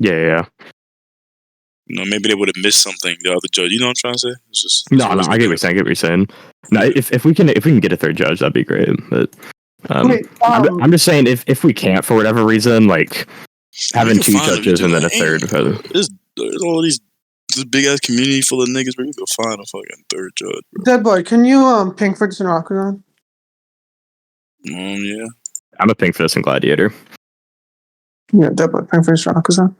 Yeah. Maybe they would have missed something. The other judge, you know what I'm trying to say? It's just No, I get what you're saying. No, if we can get a third judge, that'd be great. But I'm just saying if we can't for whatever reason, like having two judges and then a third. There's all these this big ass community full of niggas. Where you go find a fucking third judge, bro. Deadboy, can you ping for this in Octagon? Yeah. I'm a pink for this in Gladiator. Yeah, Deadboy, ping for this in Octagon.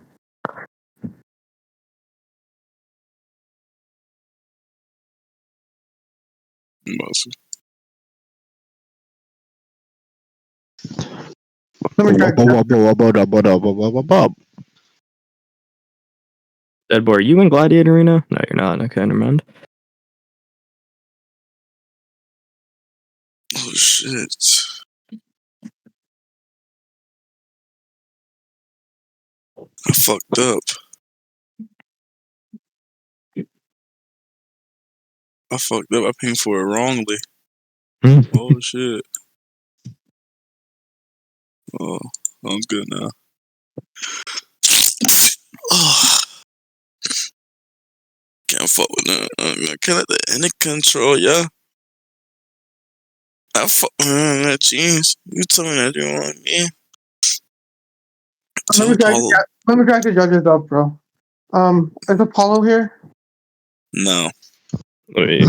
Deadboy, are you in Gladiator Arena? No, you're not. Okay, never mind. Oh shit. I fucked up. I paid for it wrongly. Oh shit. Oh, I'm good now. Oh. Can't fuck with that. Can I let the inner control, yeah? I fuck with that jeans. You told me that you want me. Let me drag the judges up, bro. Is Apollo here? No. We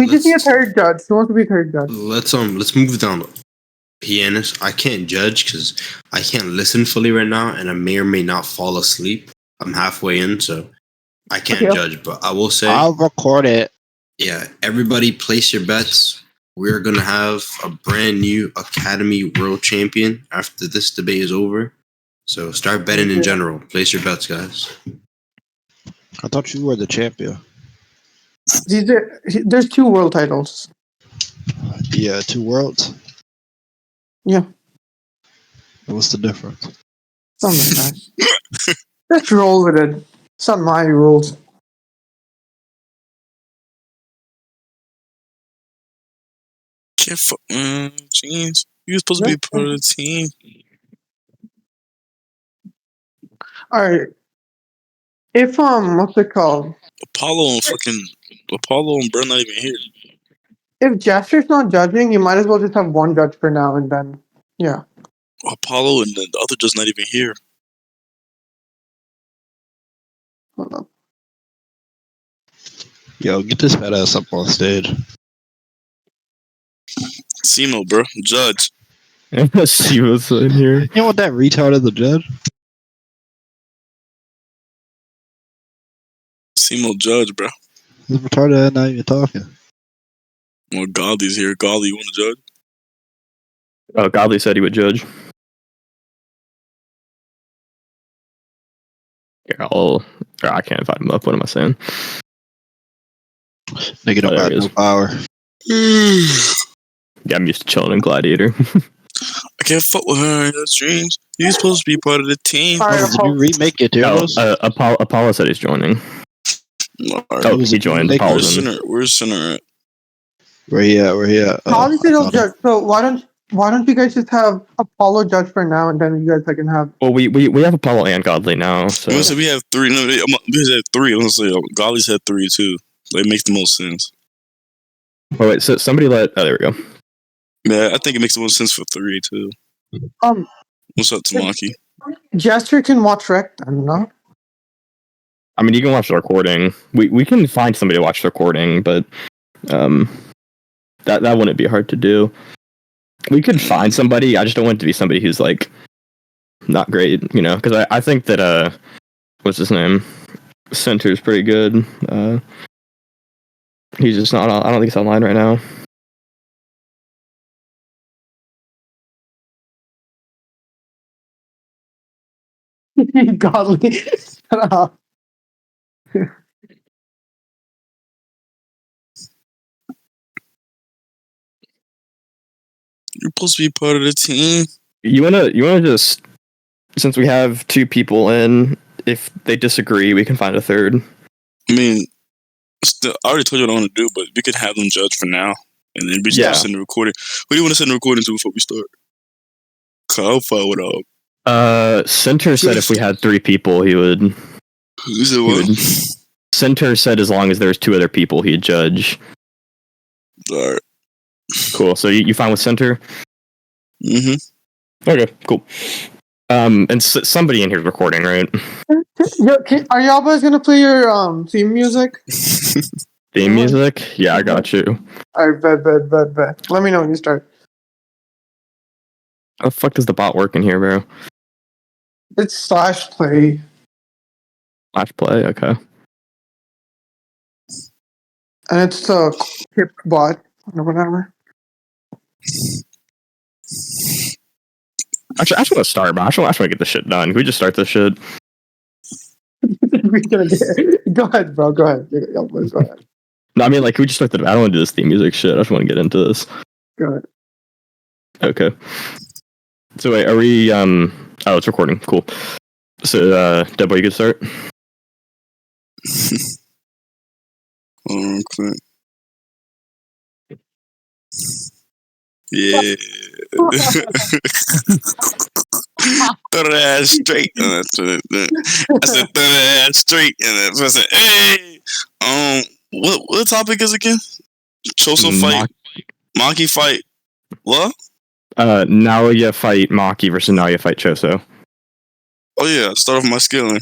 just need a third judge. Who wants to be a third judge? Let's move down. Pianist. I can't judge because I can't listen fully right now, and I may or may not fall asleep. I'm halfway in, so I can't judge. But I will say I'll record it. Yeah, everybody place your bets. We're going to have a brand new Academy World Champion after this debate is over. So start betting in general. Place your bets, guys. I thought you were the champion. There's 2 world titles. Yeah, 2 worlds? Yeah. What's the difference? Something like that. Let's roll with it. It's not my rules. Can't fuck. Jeez. You're supposed to be part of the team. Alright. If, what's it called? Apollo and Bro not even here. If Jester's not judging, you might as well just have one judge for now and then. Yeah. Apollo and the other just not even here. Hold up. Yo, get this fat ass up on stage. Simo, bro. Judge. Simo's in here. You want that retard as the judge? Simo judge, bro. This retarded ass not even talking. Well, Godly's here. Godly, you want to judge? Oh, Godly said he would judge. Here, I can't find him up. What am I saying? Nigga don't got no power. Yeah, I'm used to chilling in Gladiator. I can't fuck with her in those dreams. You're supposed to be part of the team. Right, did you remake it, no, Apollo said he's joining. Oh, he joined. Where's Center at? Where he at? Obviously, they'll judge. So why don't you guys just have Apollo judge for now, and then you guys can have. Well, we have Apollo and Godly now. So we have 3. No, we have 3. I'm gonna say Godly's had 3 too. It makes the most sense. Oh wait, so somebody let. Oh, there we go. Yeah, I think it makes the most sense for 3 too. What's up, Maki? Jester can watch Rec, no? I mean, you can watch the recording. We can find somebody to watch the recording, but that wouldn't be hard to do. We could find somebody. I just don't want it to be somebody who's like not great, you know? Because I think that what's his name? Center's pretty good. He's just not. I don't think he's online right now. Godly. Shut up. You're supposed to be part of the team. You wanna just, since we have 2 people in, if they disagree, we can find a third. I mean, I already told you what I want to do, but we could have them judge for now, and then we just send the recording. Who do you want to send the recording to before we start? I'll follow it up. Center said if we had 3 people, he would. Who said what? Center said as long as there's 2 other people, he'd judge. All right. Cool. So you fine with Center? Mm-hmm. Okay, cool. And somebody in here is recording, right? Are y'all boys gonna play your theme music? Theme music? Yeah, I got you. Alright, bet. Let me know when you start. How the fuck does the bot work in here, bro? It's /play. Flash play, okay. And it's the hip bot or whatever. Actually, I just want to start, bro. I just want to get this shit done. Can we just start this shit? Go ahead, bro. Go ahead. Y'all boys, go ahead. No, I mean, like, can we just start the... I don't want to do this theme music shit. I just want to get into this. Go ahead. Okay. So wait, are we... Oh, it's recording. Cool. So, Deadboy, you can start? Okay. Yeah. Throw that ass straight. I said, throw that ass straight. And I said, hey. What topic is it again? Choso fight. Maki fight. What? Naoya fight Maki versus Naoya fight Choso. Oh yeah, start off my skilling.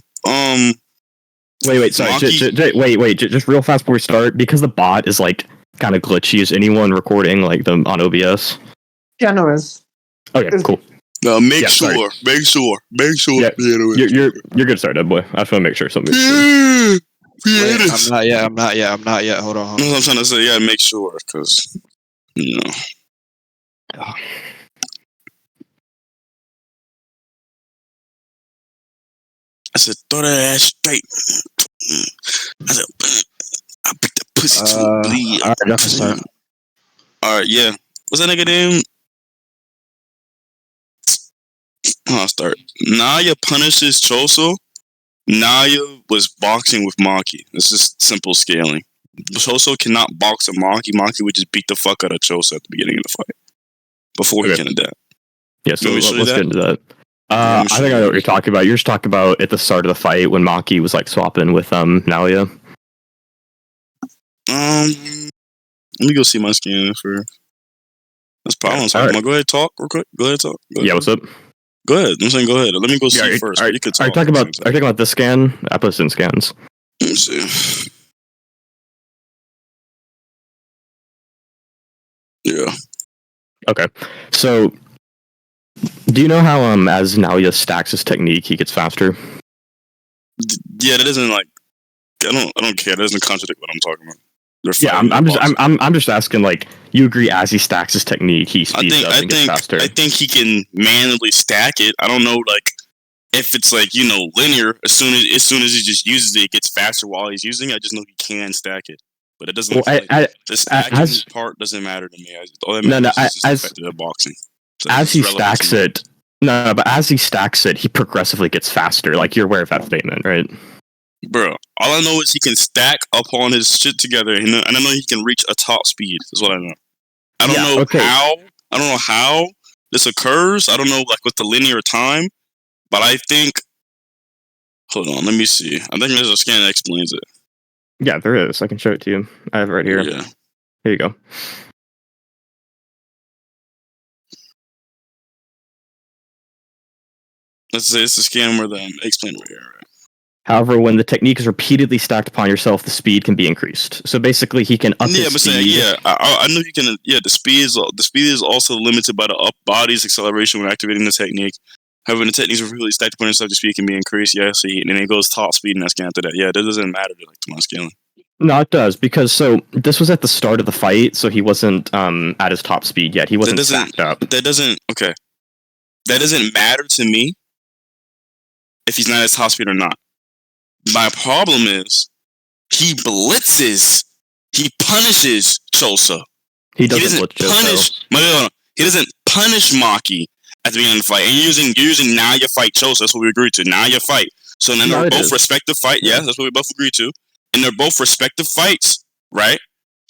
Wait, sorry. Wait, just real fast before we start, because the bot is like kind of glitchy. Is anyone recording like them on OBS? Yeah, no, it's Okay, cool. Make sure. Yeah, you're good to start, Deadboy. I just want to make sure something. Wait, I'm not yet. Hold on. That's what I'm trying to say. Yeah, make sure, because you know. I said, throw that ass straight. I said, I beat the pussy to a bleed. Alright, y'all can start. Alright, yeah. What's that nigga name? I'll start. Naya punishes Choso. Naya was boxing with Maki. It's just simple scaling. Choso cannot box a Maki. Maki would just beat the fuck out of Choso at the beginning of the fight. Before he can adapt. Yeah, so let's that? get into that. I think I know what you're talking about. You're just talking about at the start of the fight when Maki was like swapping with Naoya. Let me go see my skin for. That's problem. Yeah, right. Go ahead, talk real quick. Go ahead, talk. Go ahead. Yeah, what's up? Go ahead. I'm saying go ahead. Let me go see first. You could talk. Are you talking about this scan? I put this in scans. Let me see. Yeah. Okay. So, do you know how as Naoya stacks his technique, he gets faster? Yeah, that doesn't like. I don't care. That doesn't contradict what I'm talking about. Yeah, I'm just asking. Like, you agree as he stacks his technique, he speeds up and gets faster? I think he can manually stack it. I don't know, like if it's like linear. As soon as he just uses it, it gets faster while he's using it. I just know he can stack it, but it doesn't. The stacking part doesn't matter to me. All that matters is just effective at boxing. So as he stacks it, but as he stacks it, he progressively gets faster. Like, you're aware of that statement, right? Bro, all I know is he can stack upon his shit together, and I know he can reach a top speed. Is what I know. I don't know how. I don't know how this occurs. I don't know like with the linear time, but I think. Hold on, let me see. I think there's a scan that explains it. Yeah, there is. I can show it to you. I have it right here. Yeah. Here you go. Let's say it's a scan where they explain it right here. Right? However, when the technique is repeatedly stacked upon yourself, the speed can be increased. So basically, he can up his speed. I know he can. Yeah, the speed is also limited by the body's acceleration when activating the technique. However, when the technique is repeatedly stacked upon yourself, the speed can be increased. Yeah, so and then it goes top speed in that scan after that. Yeah, that doesn't matter to my scaling. No, it does, because this was at the start of the fight, so he wasn't at his top speed yet. He wasn't stacked up. That doesn't matter to me if he's not at his top speed or not. My problem is he blitzes. He punishes Choso. He doesn't punish. He doesn't punish Maki at the beginning of the fight. And you're using Naya fight Choso. That's what we agreed to. Naya fight. So then they're both respective fight. Yeah, that's what we both agreed to. And they're both respective fights, right?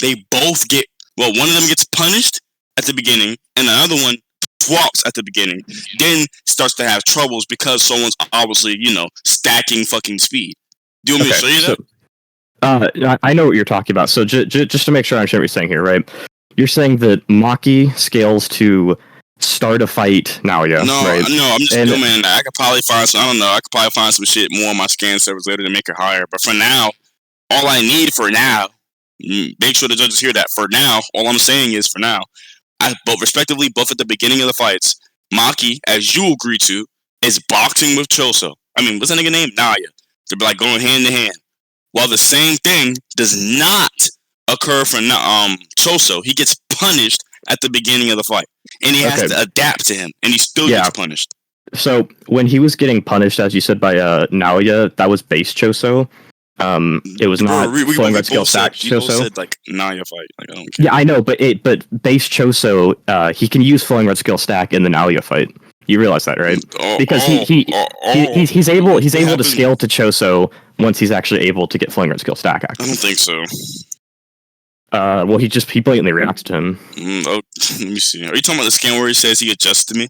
They both get one of them gets punished at the beginning, and the other one swaps at the beginning, then starts to have troubles because someone's obviously, stacking fucking speed. Do you want me to show you that? I know what you're talking about. So just to make sure I understand what you're saying here, right? You're saying that Maki scales to start a fight now, yeah? No, right? no, I'm just man. I could probably find some. I don't know. I could probably find some shit more on my scan servers later to make her higher. But for now, all I need for now, make sure the judges hear that. For now, all I'm saying is for now, both respectively, both at the beginning of the fights, Maki, as you agree to, is boxing with Choso. I mean, what's that nigga name? Naya. They're like going hand to hand. While the same thing does not occur for Choso. He gets punished at the beginning of the fight, and he has to adapt to him, and he still gets punished. So when he was getting punished, as you said, by Naoya, that was base Choso. It was not flowing red skill stack Choso. Said like Naya fight. Like I don't care. Yeah, I know, but base Choso, he can use flowing red skill stack in the Naoya fight. You realize that, right? Because he's able to scale to Choso once he's actually able to get flowing red skill stack. Actually. I don't think so. Well, he blatantly reacts to him. Let me see. Are you talking about the scan where he says he adjusts to me?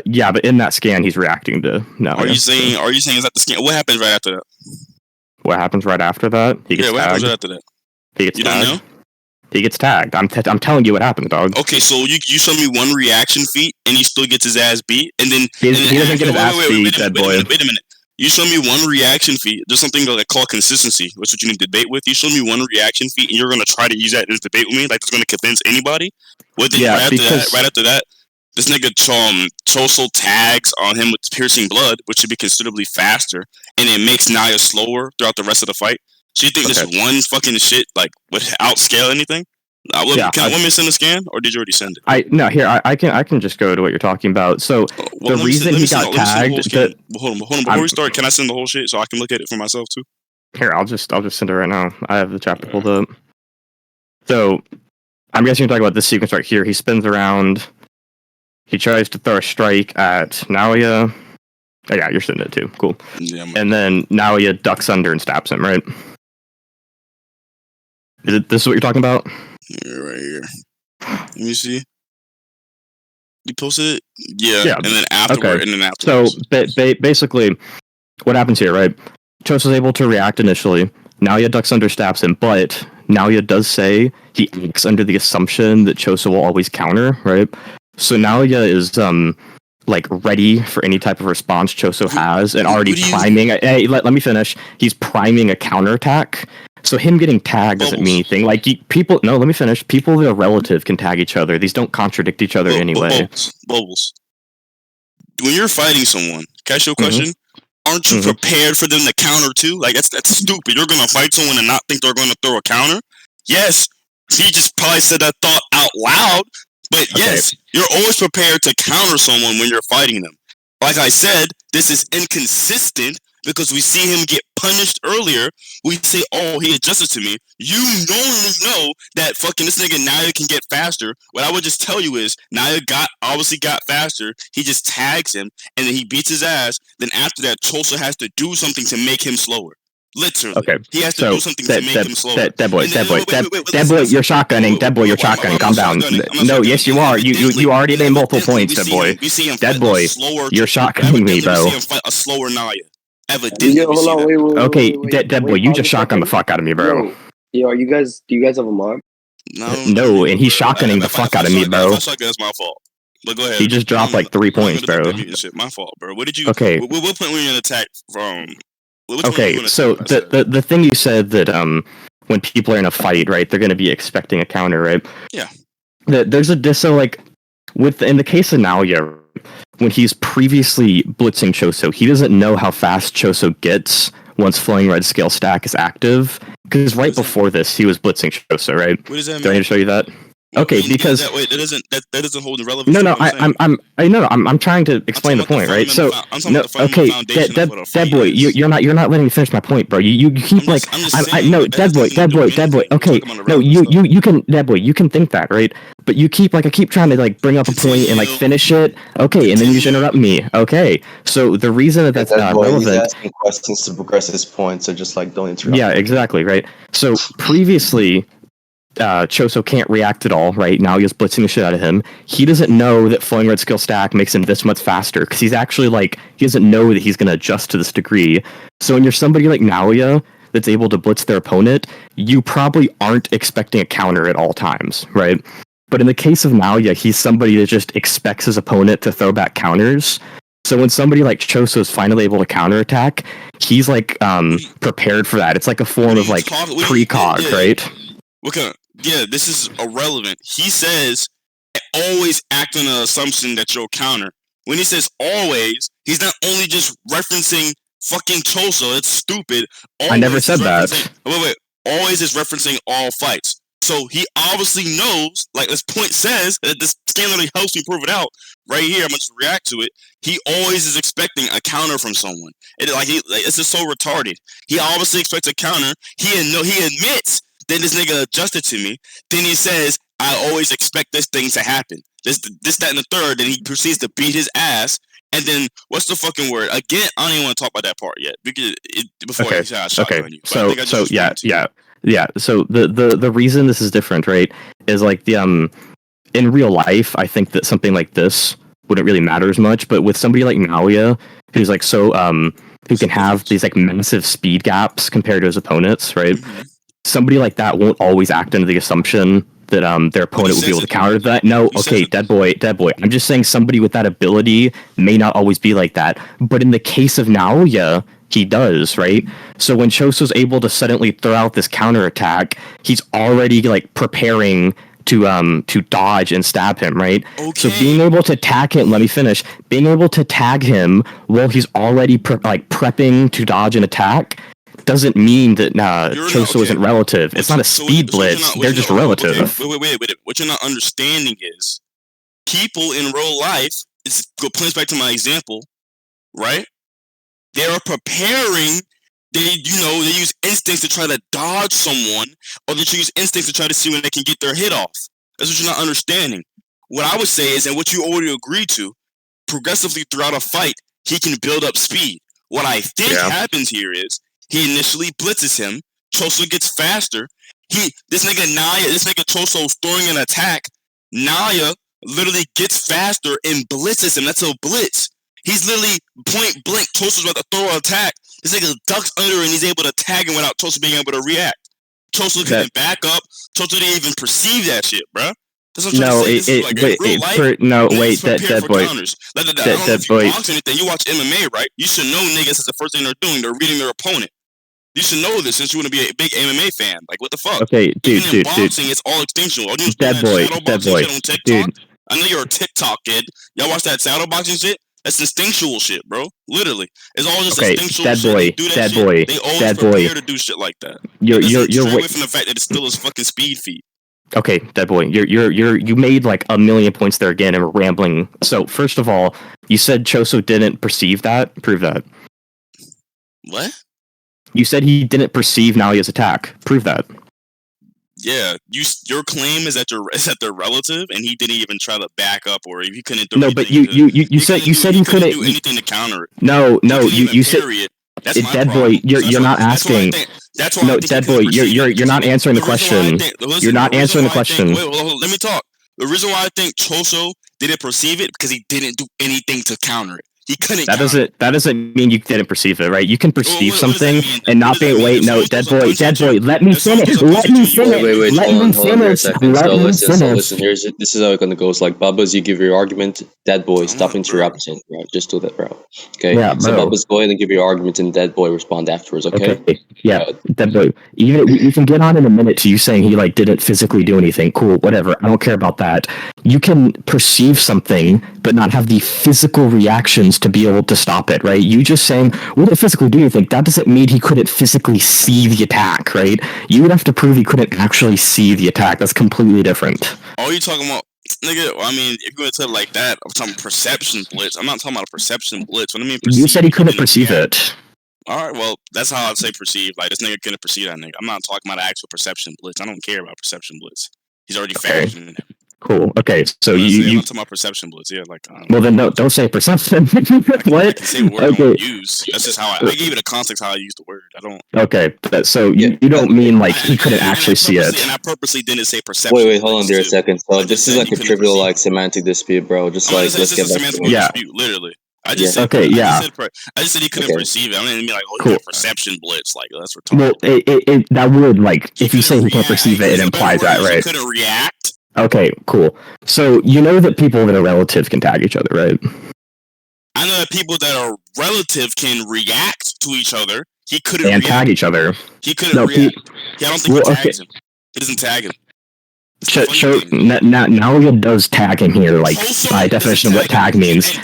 Yeah, but in that scan, he's reacting to Naoya. Are you saying is that the scan? What happens right after that? What happens right after that? He gets what tagged. happens right after that? He gets you tagged. Don't know? He gets tagged. I'm telling you what happened, dog. Okay, so you show me one reaction feat, and he still gets his ass beat, and then he doesn't get his ass beat, Deadboy. Wait a minute. You show me one reaction feat. There's something called consistency, which is what you need to debate with. You show me one reaction feat, and you're going to try to use that in this debate with me, like it's going to convince anybody. Right after that, this nigga Choso tags on him with piercing blood, which should be considerably faster, and it makes Naya slower throughout the rest of the fight. So you think this one fucking shit would outscale anything? Can I want me to send a scan, or did you already send it? I can just go to what you're talking about. So the reason he got tagged. Hold on. Before we start, can I send the whole shit so I can look at it for myself too? Here, I'll just send it right now. I have the chapter pulled up. So I'm guessing you're talking about this sequence right here. He spins around. He tries to throw a strike at Naoya. Oh, yeah, you're sending it too. Cool. Yeah, and then Naoya ducks under and stabs him, right? This is what you're talking about? Yeah, right here. Let me see. You posted it? Yeah. And then afterward. So basically, what happens here, right? Choso's able to react initially. Naoya ducks under, stabs him, but Naoya does say he acts under the assumption that Choso will always counter, right? So Naoya is ready for any type of response Choso has, and already priming. Hey, let me finish. He's priming a counterattack. So him getting tagged doesn't mean anything. People. No, let me finish. People that are relative can tag each other. These don't contradict each other in any way. Bubblez. When you're fighting someone, can I ask you a question? Aren't you prepared for them to counter too? That's stupid. You're gonna fight someone and not think they're gonna throw a counter. Yes, he just probably said that thought out loud. But yes, you're always prepared to counter someone when you're fighting them. Like I said, this is inconsistent because we see him get punished earlier. We say, oh, he adjusted to me. You normally know that fucking this nigga Naya can get faster. What I would just tell you is Naya obviously got faster. He just tags him and then he beats his ass. Then after that, Choso has to do something to make him slower. Literally. Okay. He has to do something to make him slower. Deadboy, you're shotgunning. Deadboy, you're shotgunning. Calm down. No, yes, you are. You already named multiple points, Deadboy. Deadboy, you're shotgunning me, bro. We see him fight a slower Naya. Evidently. Okay, Deadboy, you just shotgun the fuck out of me, bro. Yo, do you guys have a mod? No, and he's shotgunning the fuck out of me, bro. That's my fault. But go ahead. He just dropped 3 points, bro. My fault, bro. What did you? Okay. What point were you in attack from? Okay, so the thing you said that when people are in a fight, right, they're going to be expecting a counter, right? Yeah. There's in the case of Naoya, when he's previously blitzing Choso, he doesn't know how fast Choso gets once flowing red scale stack is active. Because right before this, he was blitzing Choso, right? What does that mean? Do I need to show you that? Okay, because that doesn't hold the relevance. No, I'm trying to explain the point, right? So Deadboy, you're not letting me finish my point, bro. You keep Deadboy. Okay, no, you can Deadboy, you can think that, right? But you keep I keep trying to bring up a point and finish it. Okay, and then you just interrupt me. Okay, so the reason that's not relevant. He's asking questions to progress his point, so just don't interrupt. Yeah, exactly, right. So previously, Choso can't react at all, right? Now he's blitzing the shit out of him. He doesn't know that flowing red skill stack makes him this much faster, because he's actually he doesn't know that he's going to adjust to this degree. So when you're somebody like Naoya that's able to blitz their opponent, you probably aren't expecting a counter at all times, right? But in the case of Naoya, he's somebody that just expects his opponent to throw back counters. So when somebody like Choso is finally able to counterattack, he's prepared for that. It's like a form of precog, right? Okay, yeah, this is irrelevant. He says, always act on the assumption that you'll counter. When he says always, he's not only just referencing fucking Choso. It's stupid. Always I never said that. Wait. Always is referencing all fights. So he obviously knows, like this point says, that this scan literally helps me prove it out. Right here, I'm gonna just react to it. He always is expecting a counter from someone. It's just so retarded. He obviously expects a counter. He admits that this nigga adjusted to me. Then he says, I always expect this thing to happen. This, that, and the third. Then he proceeds to beat his ass. And then, what's the fucking word? Again, I don't even want to talk about that part yet. Because before he shot on you. So the reason this is different, right, is in real life, I think that something like this wouldn't really matter as much. But with somebody like Naoya, who's who can have these massive speed gaps compared to his opponents, right? Mm-hmm. Somebody like that won't always act under the assumption that their opponent will be able to counter that. No, okay, Deadboy. I'm just saying somebody with that ability may not always be like that. But in the case of Naoya, he does, right? So when Choso's able to suddenly throw out this counterattack, he's already preparing to dodge and stab him, right? Okay. So being able to tag him, let me finish. Being able to tag him while he's already prepping to dodge an attack doesn't mean that Choso isn't relative. It's not a speed blitz. They're just relative. Wait. What you're not understanding is people in real life, it points back to my example, right? They're preparing. They use instincts to try to dodge someone, or they use instincts to try to see when they can get their hit off. That's what you're not understanding. What I would say is, and what you already agreed to, progressively throughout a fight, he can build up speed. What I think happens here is, he initially blitzes him. Choso gets faster. This nigga Choso's throwing an attack. Naya literally gets faster and blitzes him. That's a blitz. He's literally point blank. Choso's about to throw an attack. This nigga ducks under and he's able to tag him without Choso being able to react. Choso couldn't back up. Choso didn't even perceive that shit, bro. That's what I'm trying to say. Deadboy. You watch MMA, right? You should know niggas is the first thing they're doing. They're reading their opponent. You should know this since you want to be a big MMA fan. Like, what the fuck? Okay, dude. It's all instinctual. Deadboy, dude. I know you're a TikTok kid. Y'all watch that shadowboxing shit? That's instinctual shit, bro. Literally, it's all just instinctual shit. They always prepare to do shit like that. You're away from the fact that it's still his fucking speed feat. Okay, Deadboy, you made a million points there again, and we're rambling. So first of all, you said Choso didn't perceive that. Prove that. What? You said he didn't perceive Naoya's attack. Prove that. Yeah, your claim is that they're relative, and he didn't even try to back up, or he couldn't do. No, but you said he couldn't do anything to counter it. No, you said. That's my Deadboy, you're not asking. That's why. No, Deadboy, you're not answering the question. You're not answering the question. Wait, let me talk. The reason why I think Choso didn't perceive it because he didn't do anything to counter it. He couldn't. That doesn't mean you didn't perceive it, right? You can perceive something and not be. Wait, no, Deadboy, let me finish. Wait, hold on a second. So listen. This is how it's gonna go. It's like Bubblez, you give your argument. Deadboy, stop interrupting, bro. Just do that, bro. Okay. Yeah, so Bubblez, go ahead and give your argument, and Deadboy respond afterwards. Okay. Yeah, Deadboy. Even we can get on in a minute to you saying he didn't physically do anything. Cool, whatever. I don't care about that. You can perceive something but not have the physical reactions to be able to stop it, right? You just saying, we didn't physically do anything, that doesn't mean he couldn't physically see the attack, right? You would have to prove he couldn't actually see the attack. That's completely different. Are you talking about, nigga, I mean, if you're going to tell it like that, I'm talking perception blitz. I'm not talking about a perception blitz. What I mean, you said he couldn't perceive it. Alright, well, that's how I'd say perceive. Like, this nigga couldn't perceive that nigga. I'm not talking about an actual perception blitz. I don't care about perception blitz. He's already factored in it. Cool. Okay, so I'm talking about perception blitz. Yeah, like. Well, then don't say perception. What? I can say the word I don't use. That's just how I gave it a context how I use the word. I don't. Okay, so you don't mean like he couldn't actually see it. And I purposely didn't say perception. Wait, hold on there a second. So this is like a trivial like semantic dispute, bro. Just like let's get back to it. Yeah. Dispute, literally. I just said. Okay. I just said he couldn't perceive it. I didn't mean like cool. Perception blitz. Like that's retarded. Well, it that would like if you say he can't perceive it, it implies that, right? He couldn't react. Okay, cool. So you know that people that are relative can tag each other, right? I know that people that are relative can react to each other. He couldn't and tag each other. He couldn't react. I don't think he tags him. He doesn't tag him. Now he does tag him here, like by definition of what tag means.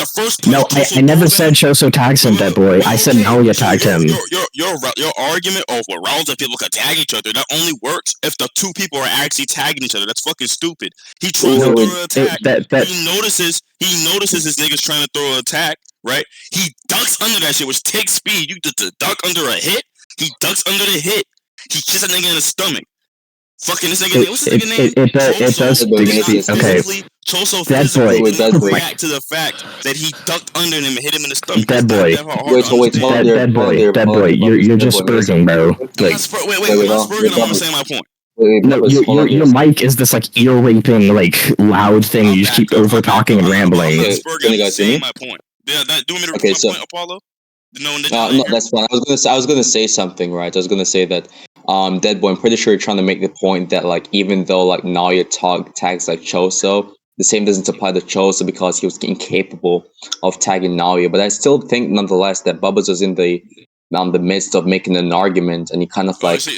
No, I never said Choso tags him, Deadboy. I said Nalia tagged him. Your argument of what relative people can tag each other, that only works if the two people are actually tagging each other. That's fucking stupid. He tries to throw an attack. He notices his niggas trying to throw an attack, right? He ducks under that shit, which takes speed. You duck under a hit. He ducks under the hit. He kicks a nigga in the stomach. Fucking this nigga name. What's his nigga name? It does. Okay. Choso physically react to the fact that he ducked under him and hit him in the stomach. Deadboy. Deadboy. You're just spurging, bro. Wait, I'm not spurging. I'm saying my point. No, your mic is this like ear raping, like loud thing. You just keep over talking and rambling. Can you guys hear me? My point. Do you want me to repeat my point, Apollo? No, that's fine. I was gonna say something, right? I was gonna say that Deadboy, I'm pretty sure you're trying to make the point that like even though like Nalia tags like Choso, the same doesn't apply to Choso because he was incapable of tagging Nalia. But I still think nonetheless that Bubblez was in the midst of making an argument, and he kind of like you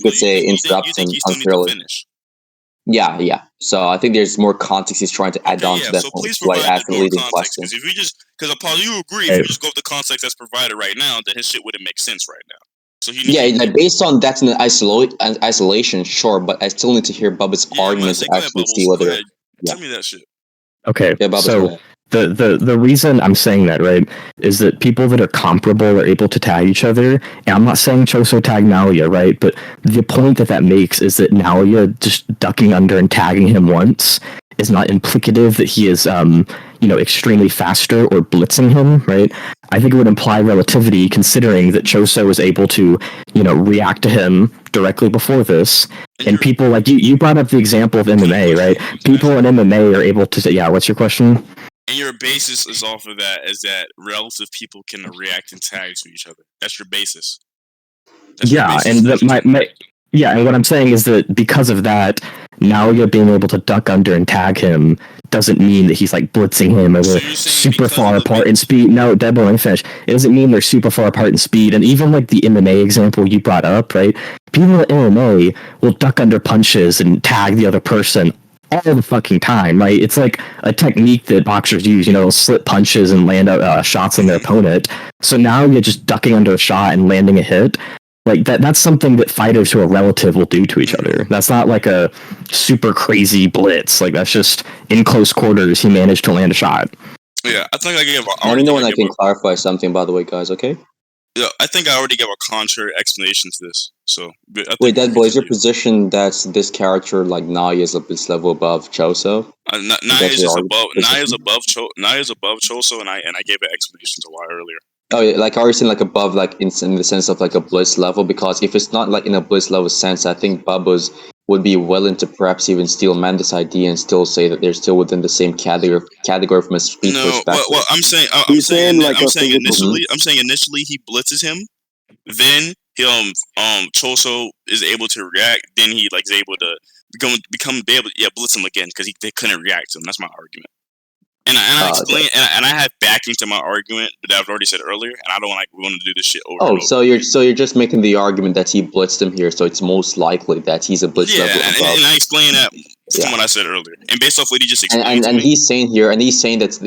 could say interrupt him unfairly. Yeah. So I think there's more context he's trying to add on to that point. Like after leading question. Because Apollo, you agree if you just go with the context that's provided right now, then his shit wouldn't make sense right now. So like based on that in isolation, sure, but I still need to hear Bubba's argument to actually see whether. Tell me that shit. Okay, so the reason I'm saying that, right, is that people that are comparable are able to tag each other. And I'm not saying Choso tagged Nalia, right? But the point that makes is that Nalia just ducking under and tagging him once is not implicative that he is, extremely faster or blitzing him, right? I think it would imply relativity, considering that Choso was able to, react to him directly before this. And people like you brought up the example of MMA, right? People in MMA are able to say, yeah. What's your question? And your basis is off of that is that relative people can react and tag to each other. That's your basis. And what I'm saying is that because of that, now you're being able to duck under and tag him doesn't mean that he's like blitzing him or they're super far apart in speed. No, Deadboy, let me finish. It doesn't mean they're super far apart in speed. And even like the MMA example you brought up, right? People in MMA will duck under punches and tag the other person all the fucking time, right? It's like a technique that boxers use, they'll slip punches and land shots on their opponent. So now you're just ducking under a shot and landing a hit. Like that's something that fighters who are relative will do to each other. That's not like a super crazy blitz. Like that's just in close quarters he managed to land a shot. Yeah, I think I gave Let me know when I can clarify something, by the way, guys, okay? Yeah, I think I already gave a contrary explanation to this. So wait, Deadboy, is your position that this character like Nalia is a blitz level above Choso? Naya's above Choso, and I gave an explanation to why earlier. Oh, yeah, like are you saying like above, like in the sense of like a blitz level? Because if it's not like in a blitz level sense, I think Bubblez would be willing to perhaps even steal Manda's idea and still say that they're still within the same category from a speed perspective. Well, I'm saying initially he blitzes him, then Choso is able to react, then he like is able to blitz him again because they couldn't react to him. That's my argument. And I explain, and I have backing to my argument that I've already said earlier, and I don't want to do this shit over. Oh, so you're just making the argument that he blitzed him here, so it's most likely that he's a blitz level above. And I explain that from what I said earlier, and based off what he just explained. And he's saying that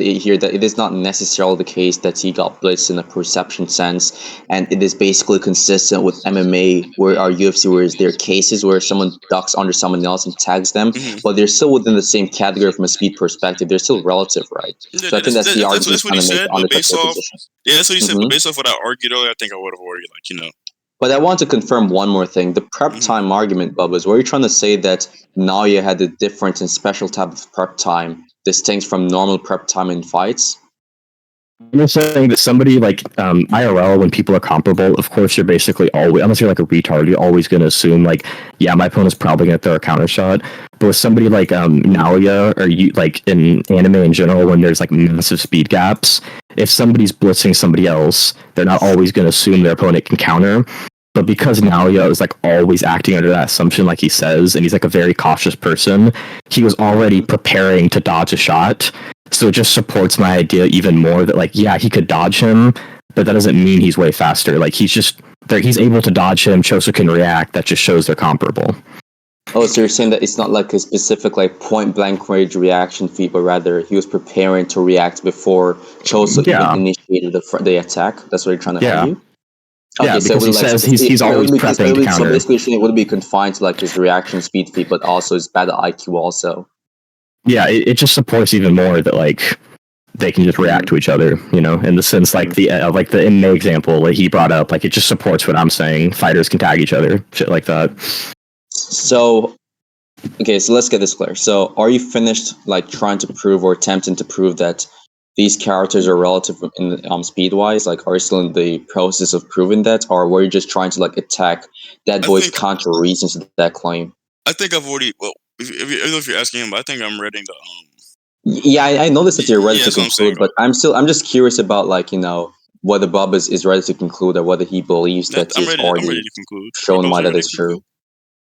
it is not necessarily the case that he got blitzed in a perception sense, and it is basically consistent with MMA or UFC, where there are cases where someone ducks under someone else and tags them, but they're still within the same category from a speed perspective. They're still relative, right? So I think that's the argument that's what he said, on the based off. position. Yeah, that's what he said. But based off what I argued earlier, I think I would have already But I want to confirm one more thing. The prep time argument, Bubblez, were you trying to say that Naoya had a different and special type of prep time, distinct from normal prep time in fights? I'm just saying that somebody like IRL, when people are comparable, of course you're basically always, unless you're like a retard, you're always going to assume like, yeah, my opponent's probably going to throw a counter shot. But with somebody like Naoya, or you like in anime in general, when there's like massive speed gaps, if somebody's blitzing somebody else, they're not always going to assume their opponent can counter. But because Naoya is like always acting under that assumption, like he says, and he's like a very cautious person, he was already preparing to dodge a shot. So it just supports my idea even more that like, yeah, he could dodge him, but that doesn't mean he's way faster. Like he's able to dodge him. Choso can react. That just shows they're comparable. Oh, so you're saying that it's not like a specific like point blank range reaction feat, but rather he was preparing to react before Choso even initiated the attack. That's what you're trying to argue. Okay, yeah, so because he says he's always prepping to counter. So basically, it wouldn't be confined to like his reaction speed feat, but also his battle IQ also. Yeah, it just supports even more that like they can just react to each other, you know, in the sense like the in the example that he brought up, like it just supports what I'm saying. Fighters can tag each other, shit like that. So, okay, so let's get this clear. So, are you finished like trying to prove or attempting to prove that these characters are relative in speed wise? Like, are you still in the process of proving that, or were you just trying to like attack Deadboy's counter reasons to that claim? I think I've already. Well, if you're asking him, but I think I'm ready to. Yeah, I noticed that you're ready to conclude, but I'm just curious about like, you know, whether Bubblez is ready to conclude or whether he believes that he's already shown why that is true.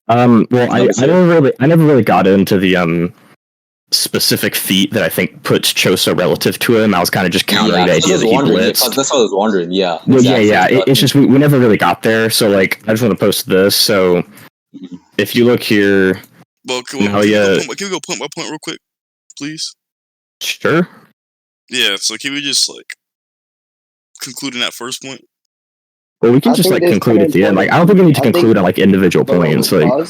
Well, I never really got into the specific feat that I think puts Choso relative to him. I was kind of just countering the idea that he blitzed. That's what I was wondering. Yeah. Well, exactly. Yeah. It's just we never really got there. So like, I just want to post this. So if you look here, well, can we go point by point real quick, please? Sure. Yeah. So can we just like conclude in that first point? Well, we can just like conclude at the end. Like, I don't think we need to conclude on like individual points. Like,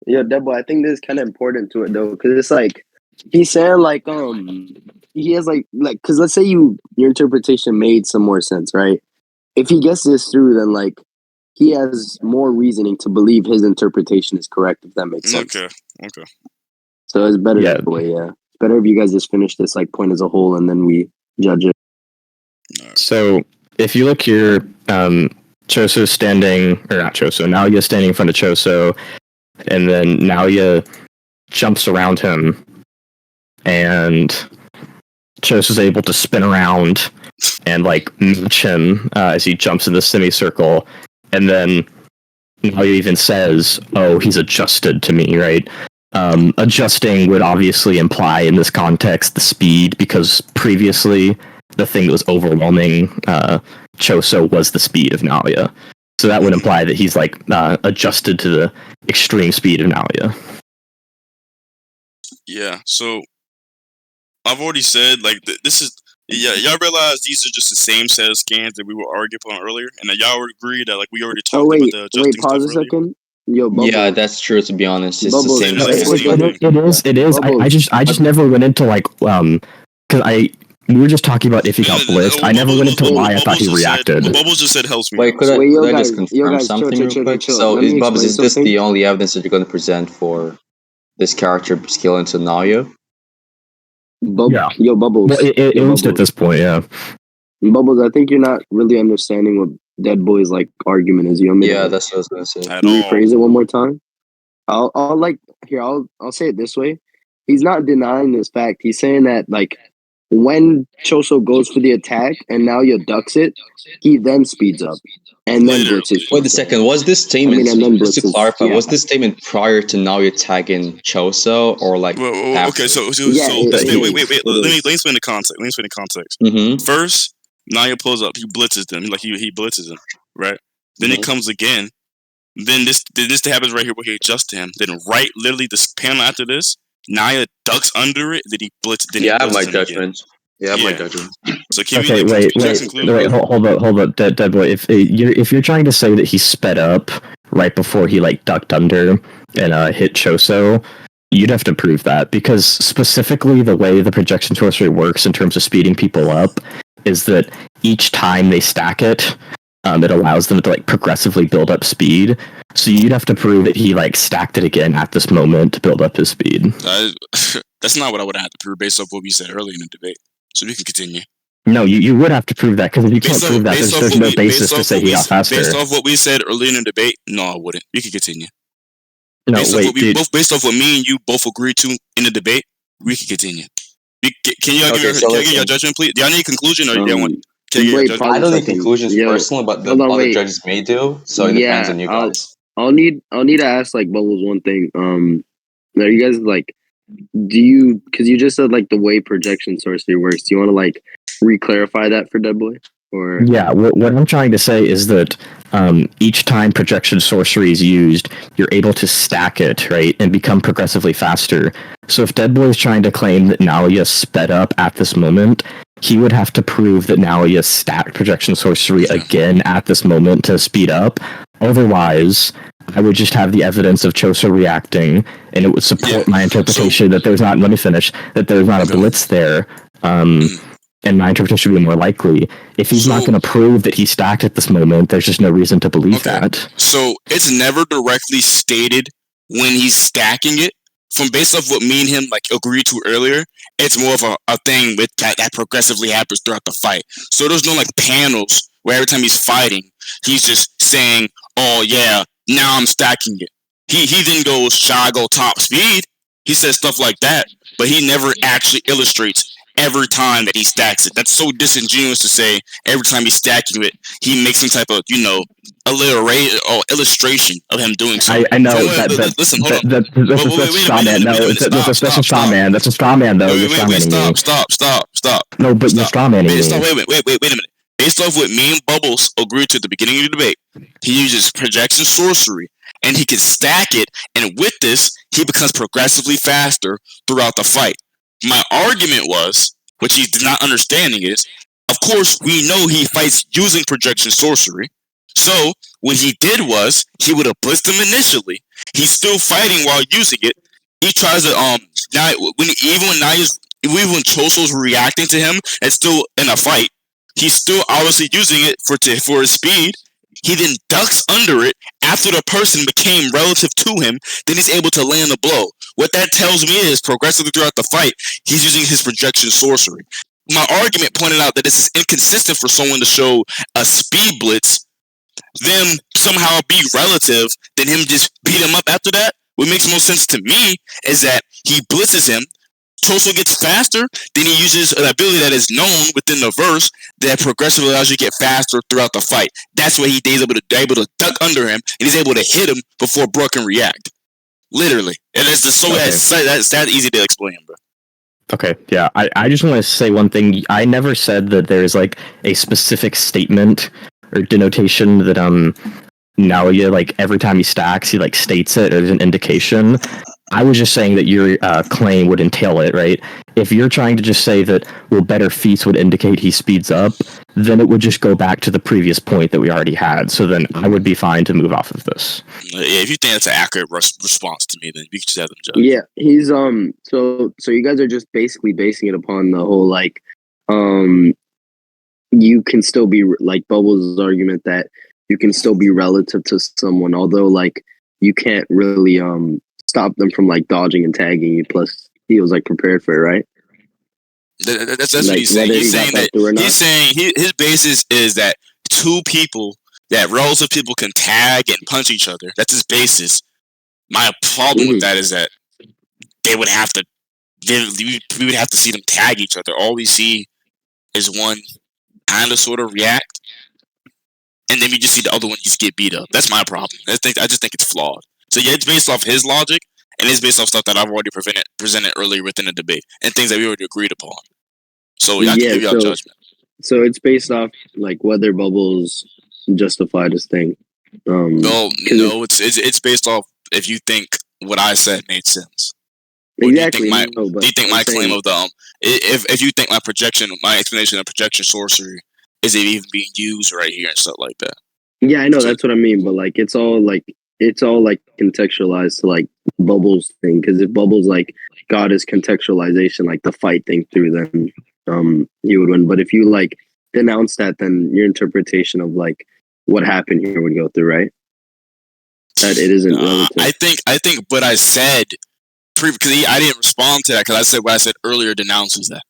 yeah, Deadboy, I think this is kind of important to it though, because it's like he's saying like he has like because let's say your interpretation made some more sense, right? If he gets this through, then like he has more reasoning to believe his interpretation is correct. If that makes sense. Okay. So it's better that way. Yeah, it's better if you guys just finish this like point as a whole and then we judge it. So if you look here, Choso's standing, or not Choso, Naoya's standing in front of Choso, and then Naoya jumps around him, and Choso's able to spin around and like match him as he jumps in the semicircle, and then Naoya even says, "Oh, he's adjusted to me," right? Adjusting would obviously imply in this context the speed, because previously the thing that was overwhelming Choso was the speed of Naoya. So that would imply that he's like adjusted to the extreme speed of Naoya. Yeah, so I've already said like this is y'all realize these are just the same set of scans that we were arguing on earlier, and that y'all would agree that like we already talked about the adjusting pause stuff a second. Yo, yeah, that's true. To be honest, it's Bubblez, the same. It is. I just never went into like because we were just talking about if he got blitzed. I never went into why I thought he reacted. Bubblez just said helps me. Wait, could I just confirm something real quick? So, Bubblez, is this the only evidence that you're going to present for this character skill into Naoya? Yeah. Yo, Bubblez. Well, at least at this point, yeah. Bubblez, I think you're not really understanding what Deadboy's like argument is. You know what I mean? Yeah, that's what I was going to say. Can you rephrase it one more time? I'll say it this way. He's not denying this fact. He's saying that like when Choso goes for the attack and Naoya ducks it, he then speeds up and then blitzes. Wait a second. Was this statement, just to clarify, was this statement prior to Naoya tagging Choso or like after? Okay, so wait. Let me explain the context. Mm-hmm. First, Naoya pulls up. He blitzes them. Like he blitzes them, right? Then it comes again. Then this happens right here where he adjusts to him. Then literally this panel after this, Naoya ducks under it. Then he blitzes. Then I have my judgment. Yeah, I have my judgment. So can okay, we wait, hold up, Deadboy. If you're trying to say that he sped up right before he like ducked under and hit Choso, you'd have to prove that, because specifically the way the projection sorcery works in terms of speeding people up is that each time they stack it, it allows them to like progressively build up speed. So you'd have to prove that he like stacked it again at this moment to build up his speed. That's not what I would have to prove based off what we said earlier in the debate. So we can continue. No, you would have to prove that, because if you can't prove that, there's no basis to say he got faster. Based off what we said earlier in the debate, no, I wouldn't. We can continue. No, based wait, based off what me and you both agreed to in the debate, we can continue. Can you give your judgment, please? Do y'all need a conclusion, or do y'all want? I don't need conclusions personally, but the other judges may do. So it depends on you guys. I'll need to ask like Bubblez one thing. Are you guys like, because you just said like the way projection sorcery works, do you want to like re-clarify that for Deadboy? Or yeah, what I'm trying to say is that each time projection sorcery is used, you're able to stack it, right, and become progressively faster. So if Deadboy is trying to claim that Nalia sped up at this moment, he would have to prove that Nalia stacked projection sorcery again at this moment to speed up. Otherwise, I would just have the evidence of Choso reacting, and it would support my interpretation that there's not. Let me finish. That there's not a blitz there. And my interpretation would be more likely. If he's not going to prove that he stacked at this moment, there's just no reason to believe that. So it's never directly stated when he's stacking it. From based off what me and him like agreed to earlier, it's more of a thing with that progressively happens throughout the fight. So there's no like panels where every time he's fighting, he's just saying, "Oh yeah, now I'm stacking it." He then goes, "Shall I go top speed?" He says stuff like that, but he never actually illustrates every time that he stacks it. That's so disingenuous to say every time he's stacking it, he makes some type of, alliteration or illustration of him doing so. I know. Listen, hold on. That's a straw man. No, that's a straw man. That's a straw man, though. Stop. No, but you're straw manning me. Wait a minute. Based off what me and Bubblez agreed to at the beginning of the debate, he uses projection sorcery, and he can stack it, and with this, he becomes progressively faster throughout the fight. My argument was, which he's not understanding, is, of course, we know he fights using projection sorcery. So what he did was he would have blitzed him initially. He's still fighting while using it. He tries to when Choso's reacting to him and still in a fight, he's still obviously using it for his speed. He then ducks under it after the person became relative to him. Then he's able to land a blow. What that tells me is progressively throughout the fight, he's using his projection sorcery. My argument pointed out that this is inconsistent for someone to show a speed blitz, then somehow be relative, then him just beat him up after that. What makes most sense to me is that he blitzes him, Choso gets faster, then he uses an ability that is known within the verse that progressively allows you to get faster throughout the fight. That's why he's able to duck under him, and he's able to hit him before Bro can react. Literally. And it's just that's that easy to explain, bro. Okay, yeah. I just want to say one thing. I never said that there's like a specific statement or denotation that Nalia, like every time he stacks, he like states it as an indication. I was just saying that your claim would entail it, right? If you're trying to just say that, well, better feats would indicate he speeds up, then it would just go back to the previous point that we already had. So then I would be fine to move off of this. Yeah, if you think that's an accurate response to me, then we can just have them judge. Yeah, he's So you guys are just basically basing it upon the whole like, you can still be like Bubblez' argument that you can still be relative to someone, although like you can't really stop them from like dodging and tagging you. Plus, he was like prepared for it, right? That's like, what he's saying. He's saying his basis is that relative people can tag and punch each other. That's his basis. My problem with that is that we would have to see them tag each other. All we see is one kind of sort of react, and then we just see the other one just get beat up. That's my problem. I just think it's flawed. So yeah, it's based off his logic, and it's based off stuff that I've already presented earlier within the debate, and things that we already agreed upon. So I can give y'all judgment. So it's based off like whether Bubblez justified his thing. No, it's based off if you think what I said made sense. Exactly. Do you think my claim of the if you think my explanation of projection sorcery is it even being used right here and stuff like that? Yeah, I know that's what I mean, but like it's all like contextualized to like Bubblez thing, because if Bubblez like got his contextualization like the fight thing through, then he would win. But if you like denounce that, then your interpretation of like what happened here would go through, right? That it isn't relative. I think what I said, because I didn't respond to that because I said what I said earlier denounces that.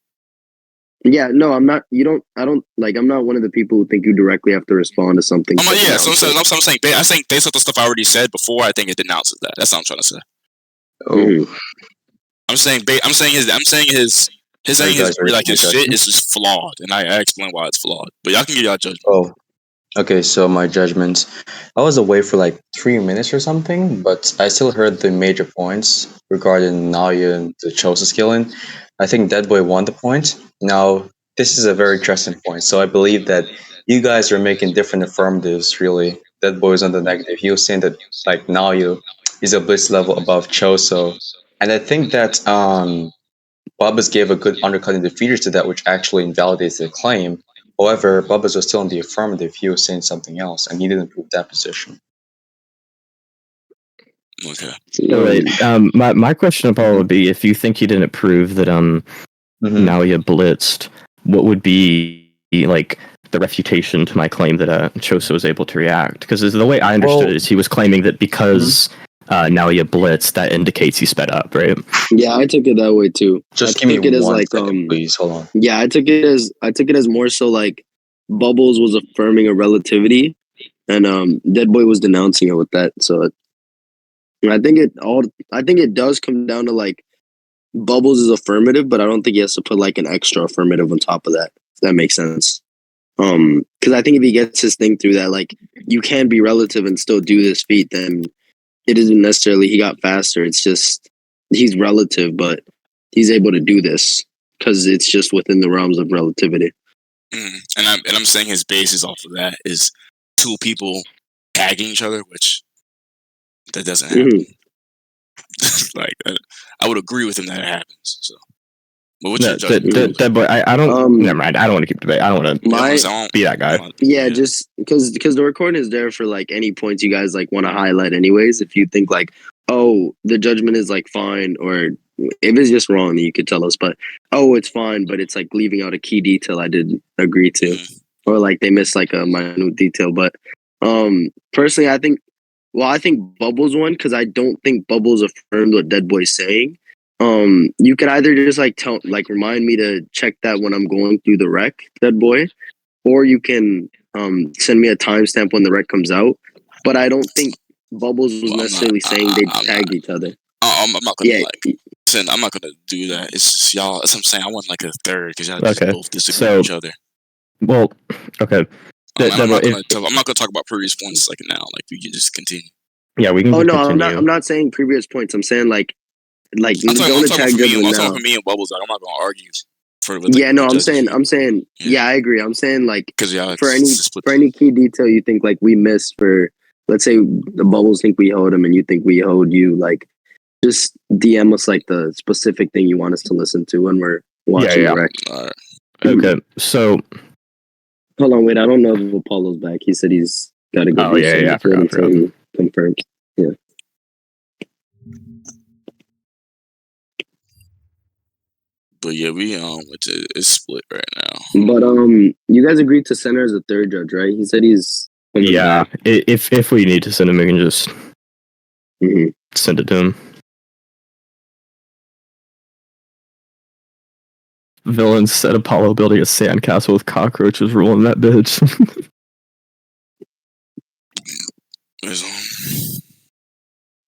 Yeah, no, I'm not. I'm not one of the people who think you directly have to respond to something. I'm like, yeah, so I'm saying based off the stuff I already said before, I think it denounces that. That's what I'm trying to say. Oh, I'm saying his shit is just flawed, and I explain why it's flawed. But y'all can give y'all judgment. Oh, okay. So my judgment. I was away for like 3 minutes or something, but I still heard the major points regarding Naya and the Choso skilling. I think Deadboy won the point. Now, this is a very interesting point. So I believe that you guys are making different affirmatives, really. Deadboy is on the negative. He was saying that, like, Naya is a blitz level above Choso. And I think that Bubblez gave a good undercutting defeater to that, which actually invalidates the claim. However, Bubblez was still in the affirmative. He was saying something else, and he didn't prove that position. Okay. So wait, my question, Paul, would be if you think he didn't prove that now you blitzed, what would be like the refutation to my claim that Choso was able to react? Because the way I understood it is he was claiming that because now you blitz, that indicates he sped up, right? Yeah, I took it that way too. Just give me one second, please. Hold on. Yeah, I took it as more so like Bubblez was affirming a relativity, and Deadboy was denouncing it with that. So I think it does come down to like Bubblez is affirmative, but I don't think he has to put like an extra affirmative on top of that. If that makes sense. Because I think if he gets his thing through that, like you can be relative and still do this feat, then it isn't necessarily he got faster. It's just he's relative, but he's able to do this because it's just within the realms of relativity. And I'm saying his basis off of that is two people tagging each other, which that doesn't happen. Like I would agree with him that it happens. So, but what's your judgment? Deadboy, I don't. Never mind. I don't want to keep debating. I don't want to be that guy. Yeah, just because the recording is there for like any points you guys like want to highlight. Anyways, if you think like, oh, the judgment is like fine, or if it's just wrong, then you could tell us. But oh, it's fine, but it's like leaving out a key detail I didn't agree to, or like they missed like a minute detail. But personally, I think Bubblez won because I don't think Bubblez affirmed what Deadboy's saying. You could either just like remind me to check that when I'm going through the rec, Deadboy, or you can send me a timestamp when the rec comes out. But I don't think Bubblez was necessarily saying they tagged each other. I'm not gonna I'm not gonna do that. It's just y'all. That's what I'm saying. I want like a third because y'all just both disagree with each other. Well, okay. I'm not gonna talk about previous points like now. Like we can just continue. Yeah, we can. Oh no, I'm not saying previous points. I'm saying like I'm talking for me and Bubblez. Like, I'm not gonna argue I'm saying yeah, I agree. I'm saying like for any key detail you think like we missed for, let's say the Bubblez think we hold him and you think we hold you, like just DM us like the specific thing you want us to listen to when we're watching the rec. Right. Okay, so hold on, wait. I don't know if Apollo's back. He said he's got to go. Oh yeah, I forgot. Confirmed. Yeah. But yeah, it's split right now. But you guys agreed to center as a third judge, right? He said he's back. If we need to send him, we can just send it to him. Villains said Apollo building a sandcastle with cockroaches ruling that bitch.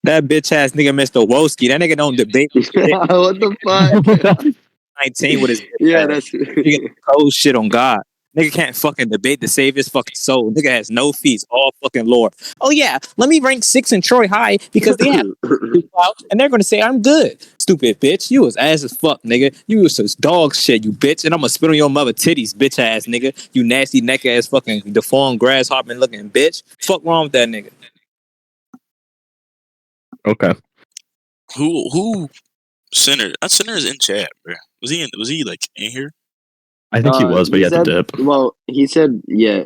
That bitch ass nigga, Mr. Woski. That nigga don't debate. What the fuck? 19 with his that's cold shit on God. Nigga can't fucking debate to save his fucking soul. Nigga has no fees, all fucking lore. Oh yeah, let me rank 6 in Troy High because they have and they're gonna say I'm good. Stupid bitch, you was ass as fuck, nigga. You was just dog shit, you bitch, and I'm gonna spit on your mother titties, bitch ass nigga. You nasty neck ass fucking deformed grasshopper looking bitch. Fuck wrong with that nigga. Okay. Who Center? That Center is in chat, bro. Was he like in here? I think he was, but he had to dip. Well, he said, yeah.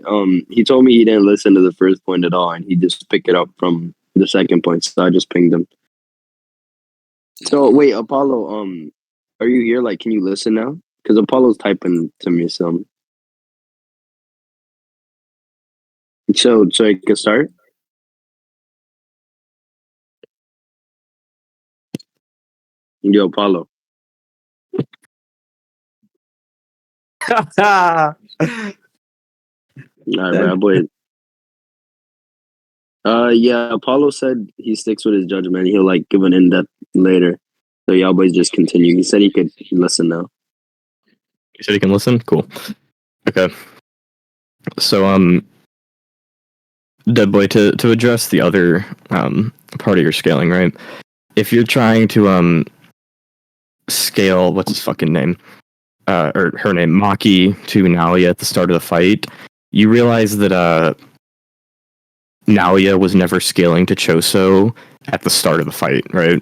He told me he didn't listen to the first point at all, and he just picked it up from the second point. So I just pinged him. So wait, Apollo, are you here? Like, can you listen now? Because Apollo's typing to me some. So I can start. Yo, Paulo. All right, bro. Boy. Yeah. Apollo said he sticks with his judgment. He'll like give an in-depth later. So y'all boys just continue. He said he could listen now. You said he can listen? Cool. Okay. So, Deadboy, to address the other part of your scaling, right? If you're trying to scale, what's his fucking name? Or her name, Maki, to Naoya at the start of the fight, you realize that Naoya was never scaling to Choso at the start of the fight, right?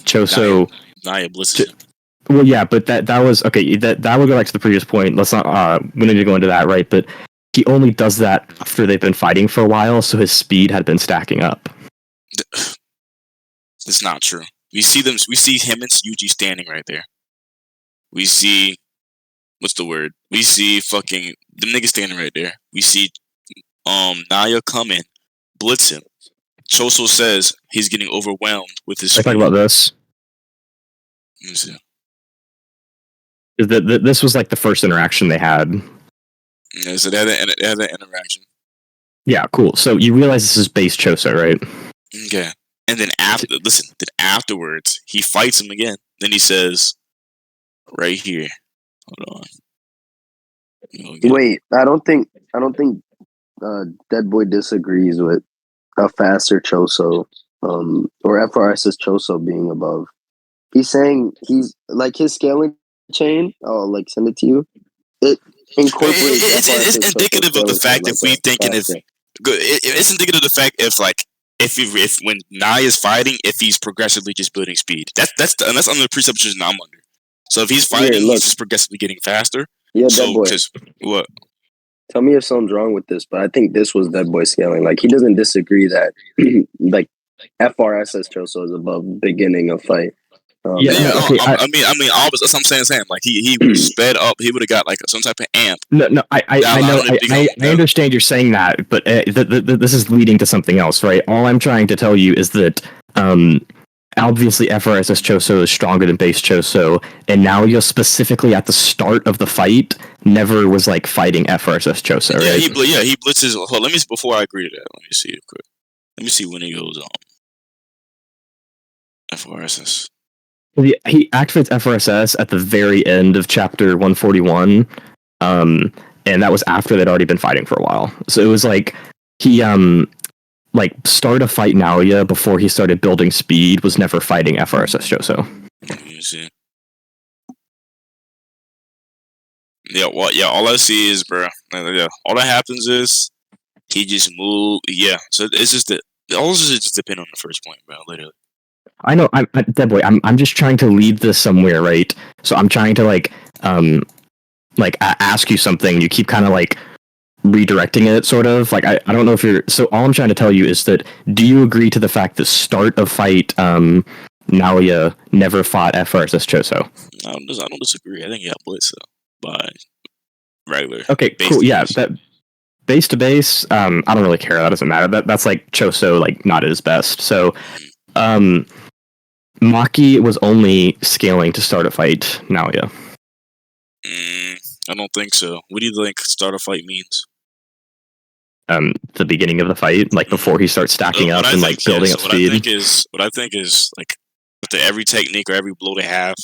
Choso. Naoya blitzes him. Well, yeah, but that was okay. That would go back to the previous point. Let's not. We need to go into that, right? But he only does that after they've been fighting for a while, so his speed had been stacking up. It's not true. We see them. We see him and Yuji standing right there. We see, what's the word? We see fucking them niggas standing right there. We see Naya come in, blitz him. Choso says he's getting overwhelmed with his speed. I talk about this. Let me see. This was like the first interaction they had. Yeah, so they had an interaction. Yeah, cool. So you realize this is base Choso, right? Okay. And then afterwards, he fights him again. Then he says, right here. Hold on. Wait, I don't think Deadboy disagrees with a faster Choso, or FRS's Choso being above. He's saying he's like his scaling chain. I'll like send it to you. It incorporates. It's indicative of the fact if we thinking it's indicative of the fact if when Nai is fighting, if he's progressively just building speed. That's under the presupposition I'm under. So if he's fighting, he's just progressively getting faster. Yeah, so, Deadboy. What? Tell me if something's wrong with this, but I think this was Deadboy scaling. Like he doesn't disagree that like FRS's Choso is above beginning of fight. Okay, I mean, obviously, that's what I'm saying. Like he sped up. He would have got like some type of amp. No, I know. I understand you're saying that, but this is leading to something else, right? All I'm trying to tell you is that obviously FRS's Choso is stronger than base Choso, and now you're specifically at the start of the fight never was like fighting FRS's Choso, right? He blitzes. Hold on, let me before I agree to that. Let me see it quick. Let me see when he goes on. FRSS. He activates FRSS at the very end of chapter 141, and that was after they'd already been fighting for a while. So it was like he like started a fight Naoya before he started building speed was never fighting FRSS Choso. You see. Yeah, all I see is, bro. Yeah, all that happens is he just moved. Yeah, so it's just that all this is just depend on the first point, bro. Literally. I know, I'm Deadboy. I'm just trying to lead this somewhere, right? So I'm trying to ask you something. You keep kind of like redirecting it, sort of. Like I don't know if you're. So all I'm trying to tell you is that do you agree to the fact that start of fight Naoya never fought FRSS Choso? I don't disagree. I think he got blitzed by regular. Okay, cool. Yeah, that base to base. I don't really care. That doesn't matter. That's like Choso, like not at his best. So. Maki was only scaling to start a fight Naoya. I don't think so. What do you think start a fight means? The beginning of the fight, like before he starts stacking up and like building up speed. What I think is like with every technique or every blow they have,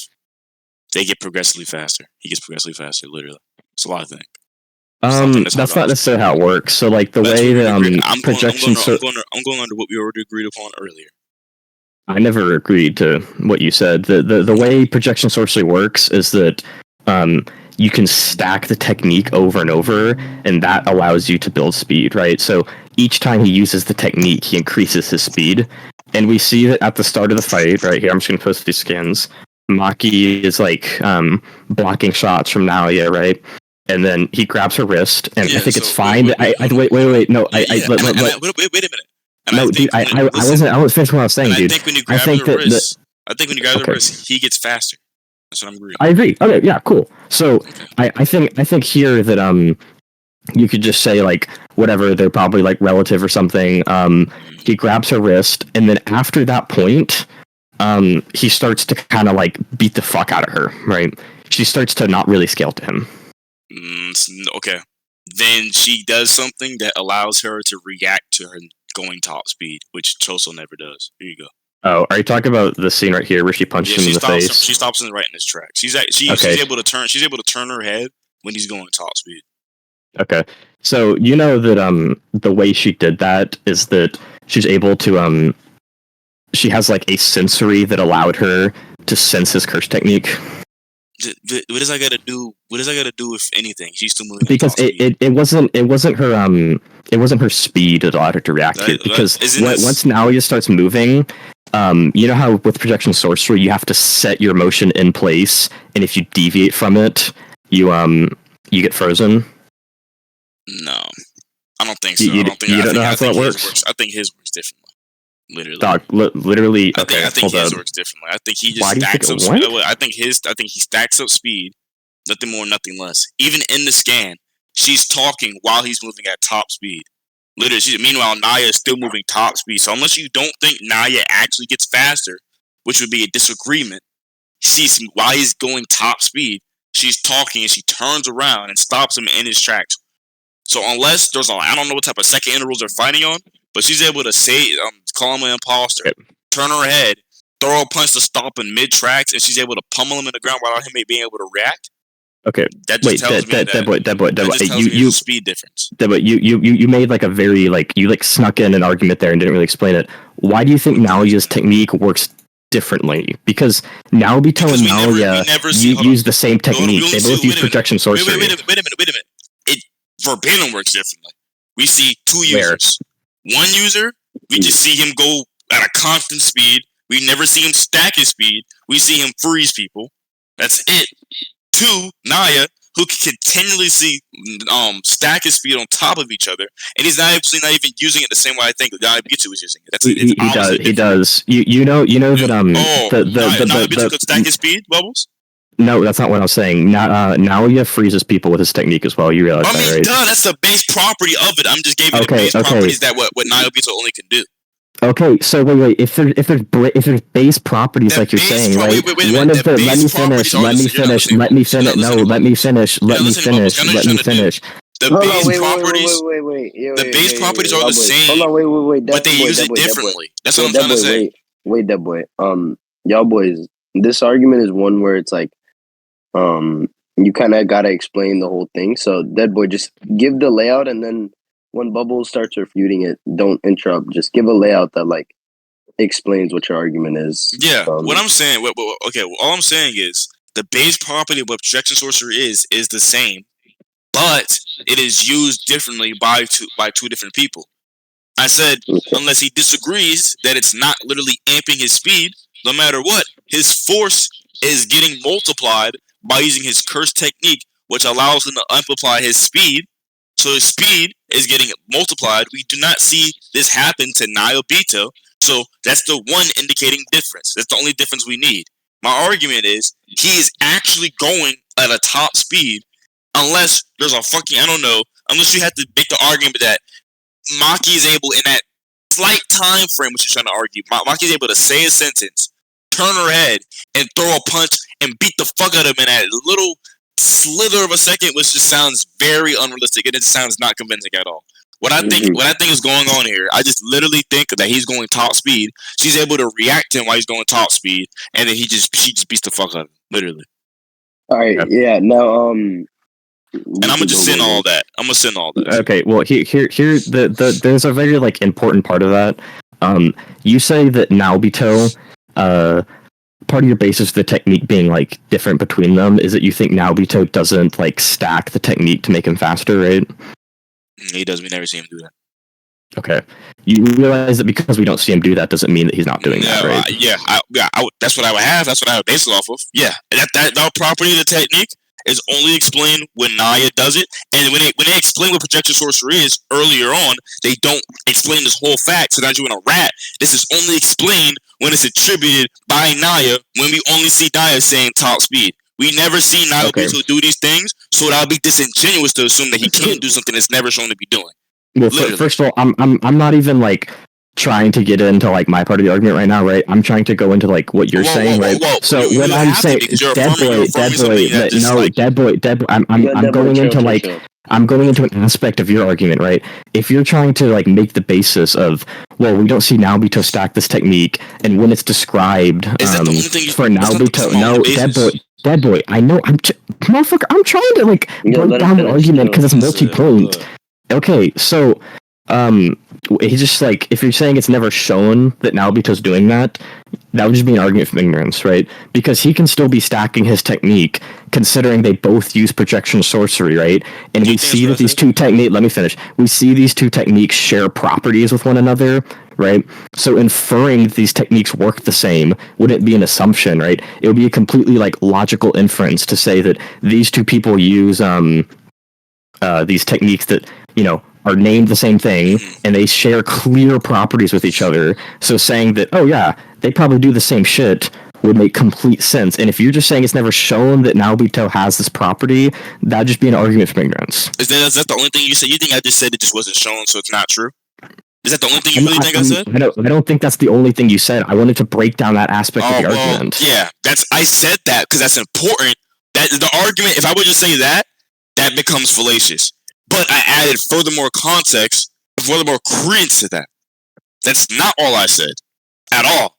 they get progressively faster. He gets progressively faster, literally. It's a lot of things. That's not necessarily how it works. So like the way that projection. I'm going under what we already agreed upon earlier. I never agreed to what you said. The way projection sorcery works is that you can stack the technique over and over, and that allows you to build speed, right? So each time he uses the technique, he increases his speed. And we see that at the start of the fight, right here, I'm just going to post these skins. Maki is like blocking shots from Naoya, right? And then he grabs her wrist, and I think it's fine. Wait, no, wait a minute. And no, dude, I wasn't finished what I was saying, dude. I think when you grab the wrist, he gets faster. That's what I'm agreeing. I agree. Okay, yeah, cool. So I think here that you could just say like whatever, they're probably like relative or something. He grabs her wrist, and then after that point, he starts to kind of like beat the fuck out of her, right? She starts to not really scale to him. Okay. Then she does something that allows her to react to her going top speed, which Choso never does. Here you go. Oh, are you talking about the scene right here where she punches him in the face? She stops him right in his track. She's able to turn. She's able to turn her head when he's going top speed. Okay, so you know that the way she did that is that she's able to she has like a sensory that allowed her to sense his curse technique. What does I gotta do? What does I gotta do if anything? She's still moving. Because it wasn't her speed that allowed her to react to it. Because once Naoya starts moving, you know how with projection sorcery you have to set your motion in place, and if you deviate from it, you get frozen. No, I don't think so. You don't know how that works. I think his works differently. Literally, dog. Literally, okay. I think his works differently. I think he just stacks up. I think he stacks up speed. Nothing more, nothing less. Even in the scan, she's talking while he's moving at top speed. Literally, meanwhile, Naya is still moving top speed. So unless you don't think Naya actually gets faster, which would be a disagreement, while he's going top speed, she's talking and she turns around and stops him in his tracks. So unless there's I don't know what type of second intervals they're fighting on, but she's able to say, call him an imposter, turn her head, throw a punch to stop in mid tracks, and she's able to pummel him in the ground without him being able to react. Okay, that just tells me Deadboy, you speed difference. Deadboy, you made like a very you snuck in an argument there and didn't really explain it. Why do you think Naoya's technique works differently? Because Naobito and Naoya use the same technique. They both use projection sorcery. Wait a minute. It verbatim works differently. We see two users. One user, we just see him go at a constant speed. We never see him stack his speed. We see him freeze people. That's it. Two, Naya, who can continually see stack his speed on top of each other, and he's not even using it the same way I think Naobito was using it. He does. You know that Naobito could stack his speed, Bubblez? No, that's not what I was saying. Naoya freezes people with his technique as well. You realize that, right? Duh, that's the base property of it. I'm just giving you the base properties that what Naobito only can do. Okay, so wait. If there's base properties like you're saying, right? One of the let me finish. The base properties are the same. But they use it differently. That's what I'm trying to say. Wait, Deadboy. Y'all boys, this argument is one where it's like, you kind of gotta explain the whole thing. So Deadboy, just give the layout, and then when Bubblez starts refuting it, don't interrupt. Just give a layout that like explains what your argument is. Yeah, what I'm saying. All I'm saying is the base property of what projection sorcery is the same, but it is used differently by two different people. I said unless he disagrees that it's not literally amping his speed, no matter what, his force is getting multiplied by using his curse technique, which allows him to amplify his speed. So his speed is getting multiplied. We do not see this happen to Naobito. So that's the one indicating difference. That's the only difference we need. My argument is he is actually going at a top speed unless there's unless you have to make the argument that Maki is able in that slight time frame which you're trying to argue. Maki is able to say a sentence, turn her head, and throw a punch and beat the fuck out of him in that little slither of a second, which just sounds very unrealistic and it sounds not convincing at all. What I think is going on here, I just literally think that he's going top speed. She's able to react to him while he's going top speed, and then she just beats the fuck out of him, literally. All right, yeah. Now, and I'm gonna just send all that. Okay, well, here, there's a very important part of that. You say that Naobito, part of your basis for the technique being different between them is that you think Naobito doesn't stack the technique to make him faster, right? He does. We never see him do that. Okay, you realize that because we don't see him do that doesn't mean that he's not doing that, right? That's what I would have. That's what I would base it off of. Yeah, that property of the technique is only explained when Naya does it, and when they explain what projection sorcery is earlier on, they don't explain this whole fact. So now you're in a rat. This is only explained when it's attributed by Naya. When we only see Naya saying top speed, We never see Naobito do these things, so that would be disingenuous to assume that he can't do something that's never shown to be doing. Well, first of all, I'm not even like trying to get into like my part of the argument right now, right? I'm trying to go into like what you're saying, right? So when I'm saying Deadboy, I'm going into an aspect of your argument, right? If you're trying to like make the basis of, well, we don't see Naobito stack this technique, and when it's described for Naobito, no, Deadboy, I know, motherfucker, I'm trying to like break down the argument because it's multi-point. Okay, so he's just like, if you're saying it's never shown that Naobito's doing that, that would just be an argument from ignorance, right? Because he can still be stacking his technique, considering they both use projection sorcery, right? And we see that these two techniques, let me finish. We see these two techniques share properties with one another, right? So inferring these techniques work the same wouldn't be an assumption, right? It would be a completely like logical inference to say that these two people use these techniques that, you know, are named the same thing and they share clear properties with each other. So saying that, oh yeah, they probably do the same shit would make complete sense. And if you're just saying it's never shown that Naobito has this property, that'd just be an argument from ignorance. Is that the only thing you said? You think I just said it just wasn't shown, so it's not true? Is that the only thing you really think I said? I don't think that's the only thing you said. I wanted to break down that aspect of the argument. Yeah, I said that because that's important. That the argument, if I would just say that becomes fallacious. But I added furthermore context, furthermore credence to that. That's not all I said at all.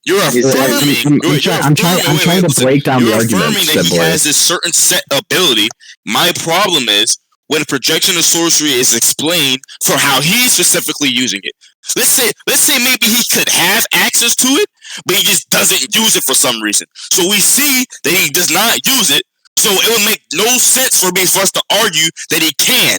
You're affirming. I'm trying to break down the argument. You're affirming that he has this certain set ability. My problem is when projection of sorcery is explained for how he's specifically using it. Let's say maybe he could have access to it, but he just doesn't use it for some reason. So we see that he does not use it. So it would make no sense for us to argue that he can.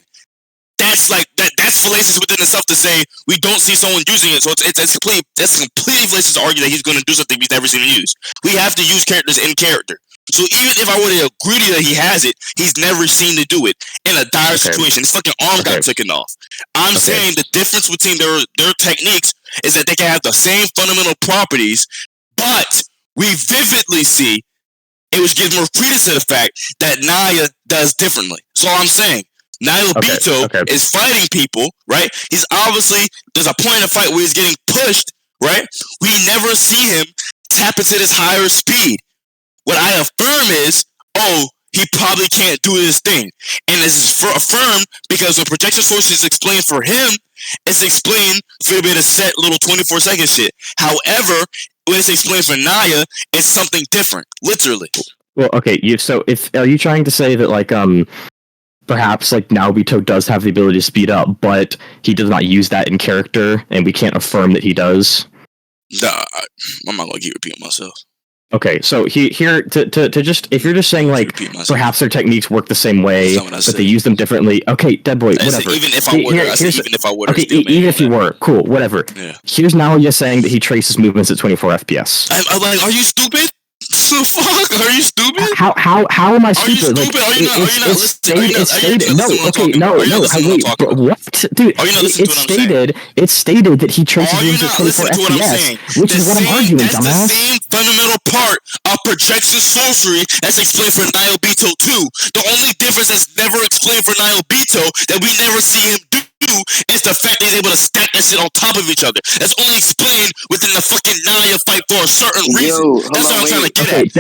That's fallacious within itself to say we don't see someone using it. So that's completely fallacious to argue that he's going to do something we've never seen him use. We have to use characters in character. So even if I were to agree to that he has it, he's never seen to do it in a dire situation. His fucking arm got taken off. I'm saying the difference between their techniques is that they can have the same fundamental properties, but we vividly see it was given more credence to the fact that Naya does differently. So I'm saying Naobito is fighting people, right? He's obviously, there's a point in the fight where he's getting pushed, right? We never see him tap into this higher speed. What I affirm is, he probably can't do this thing. And this is affirmed because when projection source is explained for him, it's explained for to be able to set little 24-second shit. However, when it's explained for Naya, it's something different, literally. Well, okay, are you trying to say that like perhaps like Naobito does have the ability to speed up, but he does not use that in character, and we can't affirm that he does? Nah, I'm not gonna keep repeating myself. Okay, so here to just, if you're just saying like perhaps their techniques work the same way, but they use them differently. Okay, Deadboy, whatever. Even if I would, even if you were, cool, whatever. Yeah. Here's Naoya saying that he traces movements at 24 FPS. I'm like, are you stupid? The fuck? Are you stupid? How am I stupid? Are you not listening? It's stated. What, dude? It's stated that he traces movements at 24 FPS, which is what I'm arguing, dumbass. That's the same fundamental part of projection sorcery that's explained for Naobito too. The only difference that's never explained for Naobito that we never see him do is the fact that he's able to stack that shit on top of each other. That's only explained within the fucking Naya fight for a certain reason. That's what I'm trying to get at.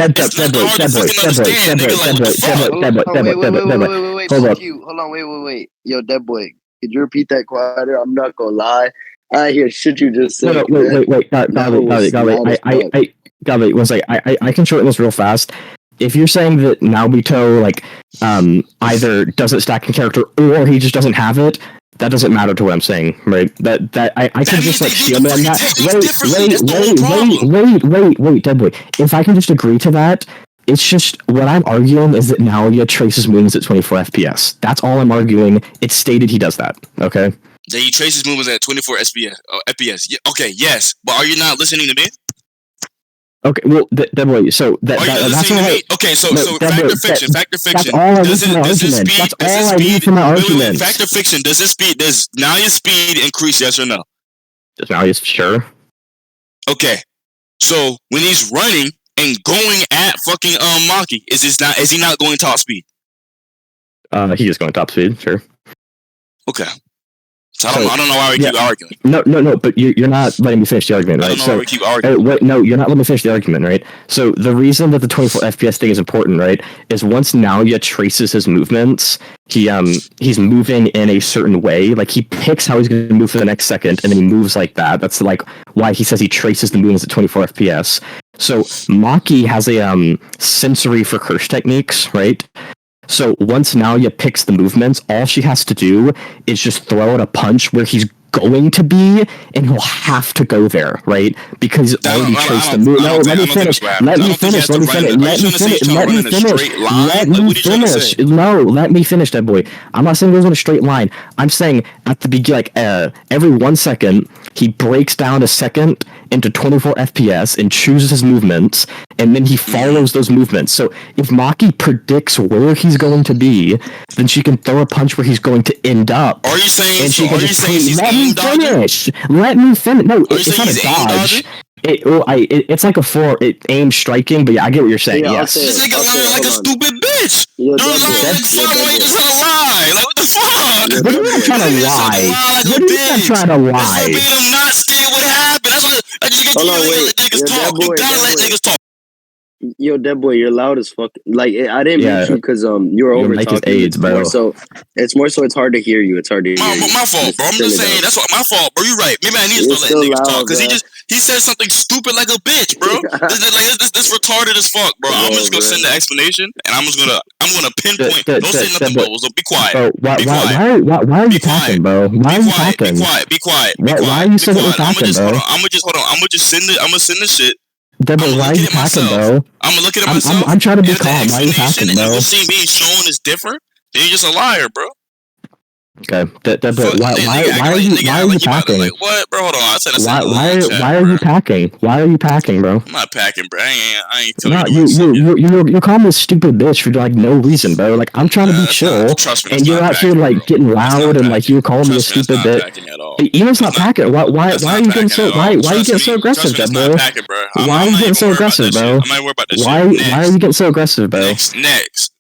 Wait. Yo, Deadboy, could you repeat that quieter? I'm not gonna lie. I hear shit you just said. No, wait. Golly, one second. I can shorten this real fast. If you're saying that Naobito like either doesn't stack in character or he just doesn't have it, that doesn't matter to what I'm saying, right? I can just like feel me on that. Wait, Deadboy. If I can just agree to that, it's just what I'm arguing is that Naoya traces movements at 24 FPS. That's all I'm arguing. It's stated he does that. Okay. That he traces movements at 24 FPS. Yeah, okay, yes, but are you not listening to me? Okay, well, Deadboy, so that's all I... Okay, so fact or fiction? That's all I need from my argument. That's all I need from my argument. Fact or fiction? Does Naoya's speed increase, yes or no? Does Naoya's, sure. Okay, so when he's running and going at fucking Maki. Is he not going top speed? He is going top speed, sure. Okay. So I don't know why we keep arguing. No, but you're not letting me finish the argument, right? I don't know why we keep arguing. You're not letting me finish the argument, right? So the reason that the 24 FPS thing is important, right, is once Naoya traces his movements, he's moving in a certain way. Like, he picks how he's going to move for the next second, and then he moves like that. That's, like, why he says he traces the movements at 24 FPS. So Maki has a sensory for curse techniques, right? So once Naoya picks the movements, all she has to do is just throw out a punch where he's going to be, and he'll have to go there, right? Because he's already traced the move. No, let me finish. Let me finish. No, let me finish, Deadboy. I'm not saying it goes in a straight line. I'm saying at the beginning, like every 1 second, he breaks down a second into 24 FPS and chooses his movements, and then he follows those movements. So if Maki predicts where he's going to be, then she can throw a punch where he's going to end up. Are you saying? Let me finish. No, it's not a dodge. It's like a aim striking, but yeah, I get what you're saying. Yeah, yes. This nigga lying like a stupid bitch. You're lying like someone just trying to lie. Like, what the fuck? What are you trying to lie? What are you trying to lie? I'm not scared what happened. That's what I just get you let niggas talk. You gotta let niggas talk. Yo, Deadboy, you're loud as fuck. Like, I didn't mean you because you were over talking. AIDS, bro. So it's more so it's hard to hear you. It's hard to hear you. My fault, bro. I'm just saying that's my fault, bro. You're right. Maybe I need to start letting niggas talk because he said something stupid like a bitch, bro. this retarded as fuck, bro. I'm just gonna send the explanation and I'm gonna pinpoint. Don't say nothing, bro. So be quiet. Why are you talking, bro? Why are you talking? Be quiet. Why are you saying we're talking, bro? I'm gonna send the shit. Deadboy, why are you talking, bro? I'm gonna look at it myself. I'm trying to be calm. Why are you talking, bro? If what's being shown is different, then you're just a liar, bro. Okay, Deadboy, why are you packing? Like, what, bro? Hold on. I said why are you packing? Why are you packing, bro? I'm not packing, bro. I ain't telling you. You're calling me a stupid bitch for like no reason, bro. Like, I'm trying to be chill, and you're out here like getting loud and like you're calling me a stupid bitch. Enos not packing. Why are you getting so why are you getting so aggressive, Deadboy? Why are you getting so aggressive, bro? I'm not worried about this. Why are you getting so aggressive, bro? Next.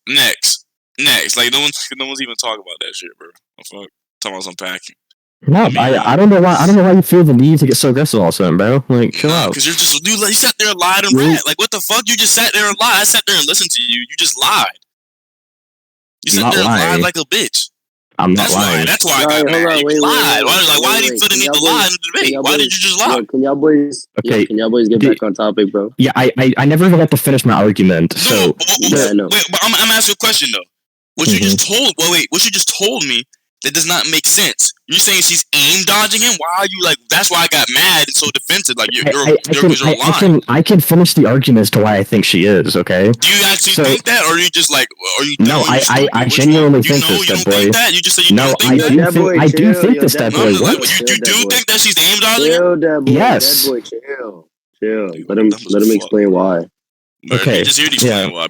Like, no one's even talking about that shit, bro. Fuck. Talking about some packing. No, I don't know why you feel the need to get so aggressive all of a sudden, bro. Like, chill out. Because you sat there and lied and rat. Like, what the fuck? You just sat there and lied. I sat there and listened to you. You just lied. You sat there and lied like a bitch. I'm not lying. That's why I got mad. You lied. Why did you feel the need to lie in the debate? Why did you just lie? Can y'all boys get back on topic, bro? Yeah, I never even got to finish my argument. So no. Wait, but I'm asking a question though. What you just told me that does not make sense. You're saying she's aim dodging him? Why are you like? That's why I got mad and so defensive. Like you're lying. I can finish the argument as to why I think she is. Okay. Do you actually think that, or are you just like? Are you? No, I genuinely think this, Deadboy. You just said you don't think that. I do think this, Deadboy. What? You do think that she's aim dodging? Yes. Chill. Let him explain why. Okay. He just heard explain why.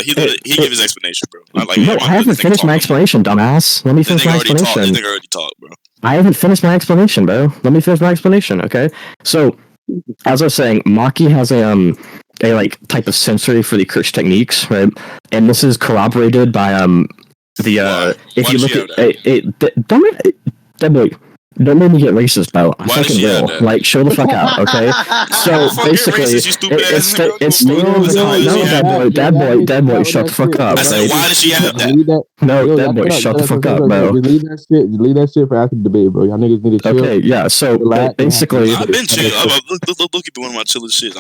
He gave his explanation, bro. I haven't finished my explanation, dumbass. Let me finish my explanation. This nigga already talked, bro. I haven't finished my explanation, bro. Let me finish my explanation, okay? So, as I was saying, Maki has a like type of sensory for the curse techniques, right? And this is corroborated by if you look at Deadboy. Don't make me get racist, bro. I fucking will. Like, show the fuck out, okay? So basically, it's still Deadboy, shut the fuck up. I said, why does she have that? No, Deadboy, shut the fuck up, bro. Leave that shit for after the debate, bro. Y'all niggas need to chill. Okay, yeah. So basically, I've been chill. Look at one of my chillest shit.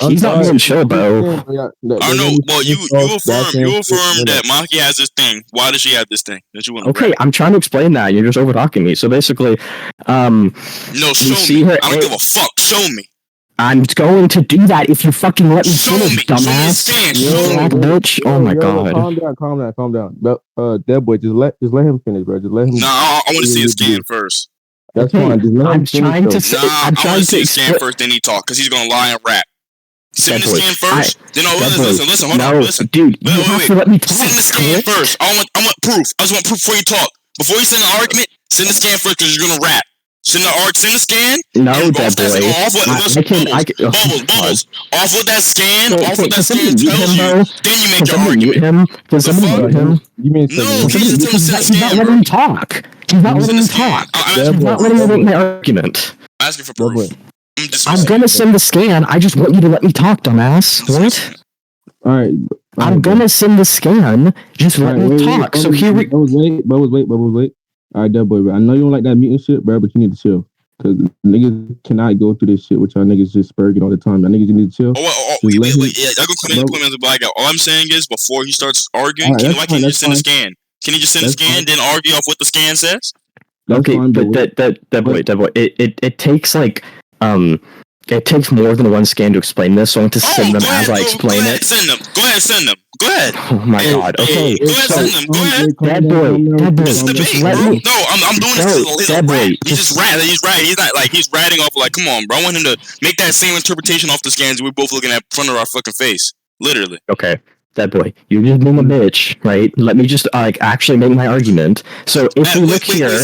He's not being chill, bro. I know. Well, you affirm that Maki has this thing. Why does she have this thing that you want? Okay, I'm trying to explain that. You're just over talking me. So basically. No, show me. I don't give a fuck. Show me. I'm going to do that if you fucking let me finish, dumbass. Bitch. Oh my god. Calm down. But Deadboy, just let him finish, bro. Just let him. No, I want to see his scan first. That's fine. I'm trying to say. I want to see his scan first, then he talk, because he's gonna lie and rap. Send the scan first. Then listen. Hold on. Listen, dude. You have to let me talk. Send the scan first. I want proof. I just want proof before you talk. Before you send an argument, send the scan first because you're gonna rap. Send the scan. No, Deadboy. Bubblez. Off with that scan. Off with that scan tells you. Then you make your argument. Can somebody mute him? No, he just tells him to send the scan. He's not letting him talk. He's not letting him talk. He's not letting me make my argument. I'm asking for proof. I'm gonna send the scan. I just want you to let me talk, dumbass. What? All right. I'm gonna send the scan. Just let me talk. So here we. Wait. All right, Deadboy, bro. I know you don't like that muting shit, bro, but you need to chill. Because niggas cannot go through this shit with y'all niggas just spurging all the time. Y'all niggas, you need to chill. Wait. Yeah, I go come in the black out. All I'm saying is, before he starts arguing, why can't you just send a scan? Can he just send a scan, then argue off what the scan says? Okay, but Deadboy, it takes like it takes more than one scan to explain this, so I want to send them as I explain it. Go ahead, send them. Go ahead. Oh my god. Okay. Go ahead, send them. Go ahead. Deadboy, just let me. No, I'm doing this. He's just ratting. He's not like he's ratting off like, come on, bro. I want him to make that same interpretation off the scans we're both looking at in front of our fucking face. Literally. Okay. Deadboy, you're just being a bitch, right? Let me just actually make my argument. So if we look here,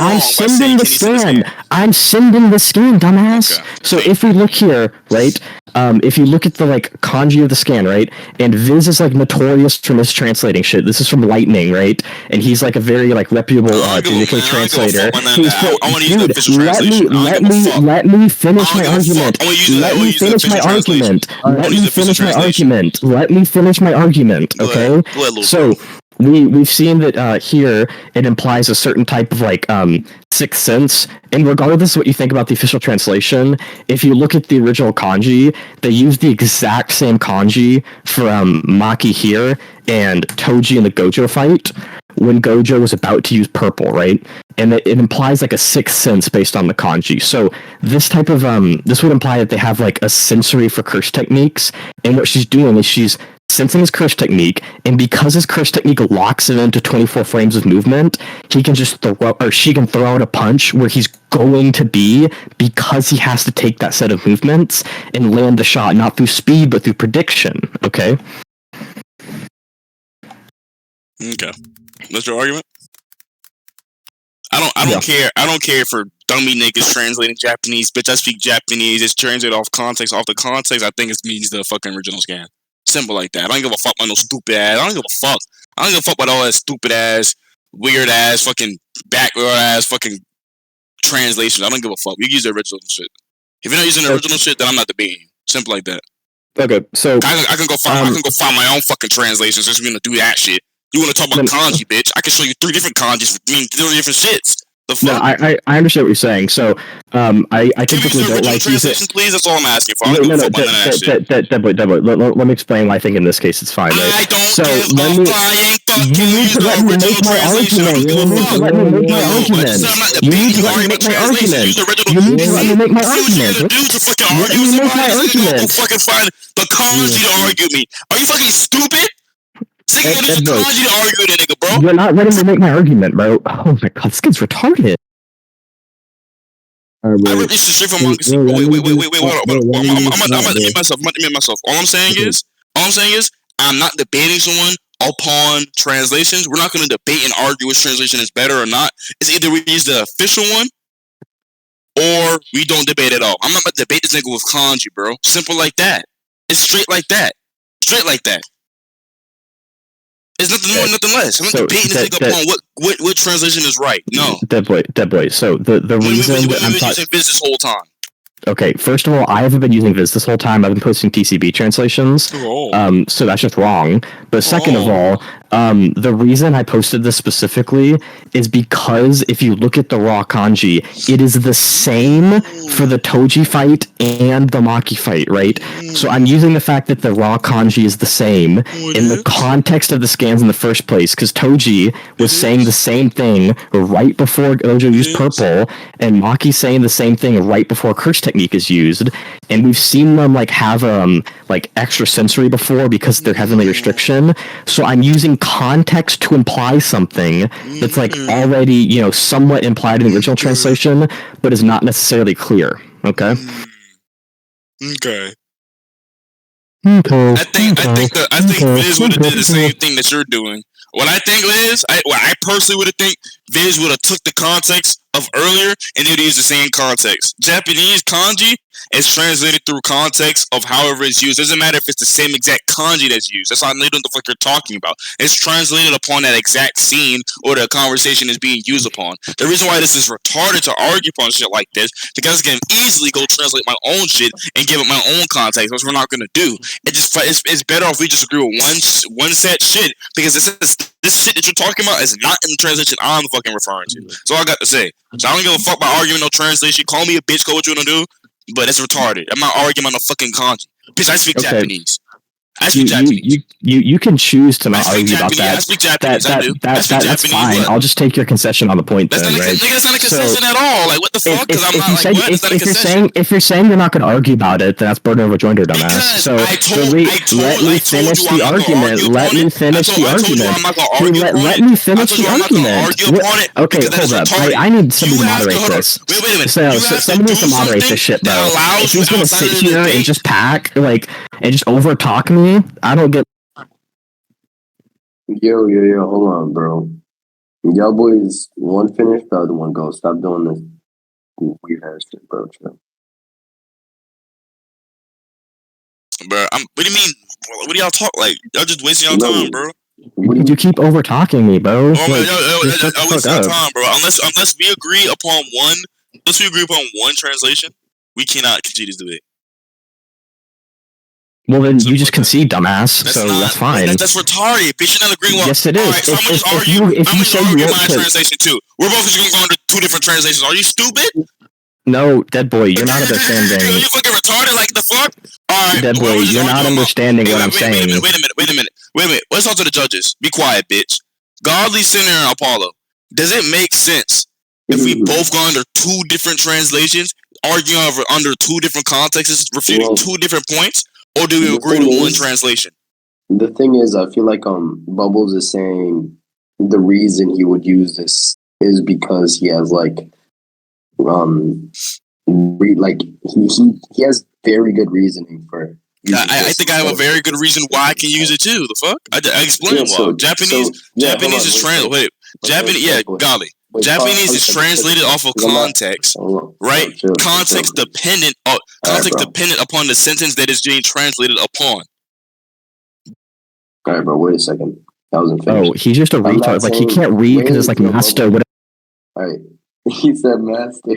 I'm sending the scan. I'm sending the scan, dumbass. Okay. So if we look here, right? If you look at the kanji of the scan, right? And Viz is notorious for mistranslating shit. This is from Lightning, right? And he's a very reputable DK translator. Let me finish my argument. Let me finish my argument. Okay. So we've seen that here it implies a certain type of sixth sense, and regardless of what you think about the official translation, if you look at the original kanji, they use the exact same kanji from Maki here and Toji in the Gojo fight when Gojo was about to use purple, right? And it implies a sixth sense based on the kanji. So this type of this would imply that they have a sensory for curse techniques, and what she's doing is she's sensing his curse technique, and because his curse technique locks it into 24 frames of movement, she can throw out a punch where he's going to be, because he has to take that set of movements and land the shot, not through speed but through prediction. Okay. That's your argument? I don't care. I don't care for dummy niggas translating Japanese. Bitch, I speak Japanese. It's translated off context. Off the context, I think it means the fucking original scan. Simple like that. I don't give a fuck about no stupid ass. I don't give a fuck about all that stupid ass, weird ass, fucking backward ass, fucking translation. I don't give a fuck. You use the original shit. If you're not using the original shit, then I'm not debating. Simple like that. Okay, so I can go find my own fucking translations since we're gonna do that shit. You want to talk about kanji, bitch? I can show you 3 different kanjis mean 3 different shits. The fuck? No, I understand what you're saying. So, I typically don't like translation, please. That's all I'm asking for. Deadboy. Let me explain why I think in this case it's fine. Right? I don't give a flying fuck. You need to let me make my argument. You need to let me make my argument. You need to let me make my argument. You need to let me make my argument. Let me make my argument. Fucking find the kanji to argue me. Are you fucking stupid? Kanji to argue with a nigga, bro. You're not letting me make my argument, bro. Oh my god, this kid's retarded. I ripped this shit from Maki. Wait, hold on. I'm about to mute myself. All I'm saying is, I'm not debating someone upon translations. We're not going to debate and argue which translation is better or not. It's either we use the official one, or we don't debate at all. I'm not about to debate this nigga with kanji, bro. Simple like that. It's straight like that. It's nothing more, nothing less. I'm not debating this nigga upon what translation is right. No. Deadboy. So the reason I'm using Viz this whole time. Okay, first of all, I haven't been using Viz this whole time. I've been posting TCB translations. So that's just wrong. But second of all, the reason I posted this specifically is because if you look at the raw kanji, it is the same for the Toji fight and the Maki fight, right? So I'm using the fact that the raw kanji is the same in the context of the scans in the first place, because Toji was saying the same thing right before Gojo used purple, and Maki's saying the same thing right before curse technique is used, and we've seen them have extra sensory before because they're heavenly restriction. So I'm using context to imply something that's already somewhat implied in the original translation, but is not necessarily clear. Okay. I think Viz would have did the same thing that you're doing. What I think is, I personally would have think Viz would have took the context of earlier, and they would use the same context. Japanese kanji is translated through context of however it's used. It doesn't matter if it's the same exact kanji that's used. That's not what the fuck you're talking about. It's translated upon that exact scene or the conversation is being used upon. The reason why this is retarded to argue upon shit like this, because I can easily go translate my own shit and give it my own context, which we're not gonna do. It's better if we just agree with one set shit, because this shit that you're talking about is not in the translation I'm fucking referring to. That's all I got to say. So I don't give a fuck about arguing no translation. Call me a bitch, call what you wanna do, but it's retarded. I'm not arguing on no fucking kanji. Bitch, I speak Japanese. I speak Japanese. You can choose to not argue about that. I speak Japanese. That's fine. I'll just take your concession on the point then, right? That's not a concession at all. Like, what the fuck? Because I'm not like, what? Is that a concession? If you're saying you're not going to argue about it, then that's burden of rejoinder, dumbass. So let me finish the argument. Let me finish the argument. Let me finish the argument. Okay, hold up. I need somebody to moderate this. Wait a minute. Somebody needs to moderate this shit, though. If he's going to sit here and just and just over talk me, I don't get. Yo, hold on, bro. Y'all boys, one finish, the other one go. Stop doing this weird ass shit, bro. Chill. Bro, what do you mean? What do y'all talk like? Y'all just wasting y'all time, bro. You keep over talking me, bro. I waste your time, bro. Unless we agree upon one translation, we cannot continue this debate. Well, then you just concede, dumbass. That's fine. That's retarded. Bitch, you're not agreeing with. Yes, it is. All right, so I'm going to argue my translation too. We're both just going to go into two different translations. Are you stupid? No, Deadboy, you're not understanding. Are you fucking retarded? Like the fuck? All right, Deadboy, you're not understanding what I'm saying. Wait a minute. Let's talk to the judges. Be quiet, bitch. Godly Sinner and Apollo. Does it make sense if we both go under two different translations, arguing under two different contexts, refuting two different points? Or do we agree to one translation? The thing is, I feel like Bubblez is saying the reason he would use this is because he has he has very good reasoning for. I think I have a very good reason why I can use it too. The fuck? I explained why. Japanese is translated. Japanese is translated off of context, right? Context dependent upon the sentence that is being translated upon. All right, bro. Wait a second. That wasn't finished. Oh, he's just a retard. Like, he can't read because it's like master. Whatever. All right. He said master.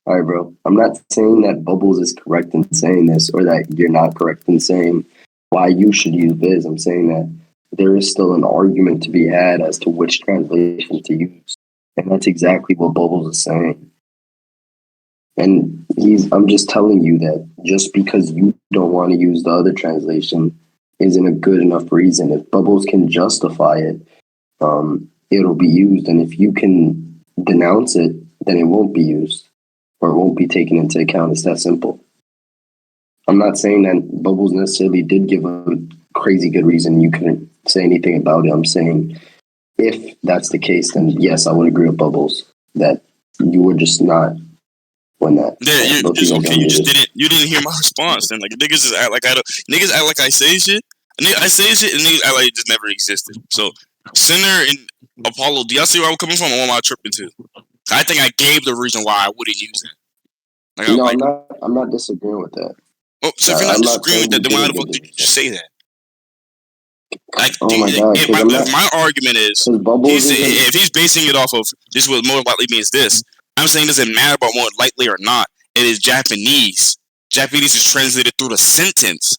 All right, bro. I'm not saying that Bubblez is correct in saying this, or that you're not correct in saying why you should use Viz. I'm saying that there is still an argument to be had as to which translation to use. And that's exactly what Bubblez is saying. And I'm just telling you that just because you don't want to use the other translation isn't a good enough reason. If Bubblez can justify it, it'll be used. And if you can denounce it, then it won't be used. Or it won't be taken into account. It's that simple. I'm not saying that Bubblez necessarily did give a crazy good reason you couldn't say anything about it. I'm saying if that's the case, then yes, I would agree with Bubblez that you were just not when that. You didn't hear my response. Then niggas just act like I say shit. I say shit and niggas act like it just never existed. So Sinner and Apollo, do y'all see where I'm coming from, or what am I tripping to? I think I gave the reason why I wouldn't use it. I'm not disagreeing with that. Oh, so if you're not disagreeing with that, then why the fuck did you just say that? My argument is, if he's basing it off of this, what more likely means this. I'm saying it doesn't matter about more likely or not. It is Japanese. Japanese is translated through the sentence.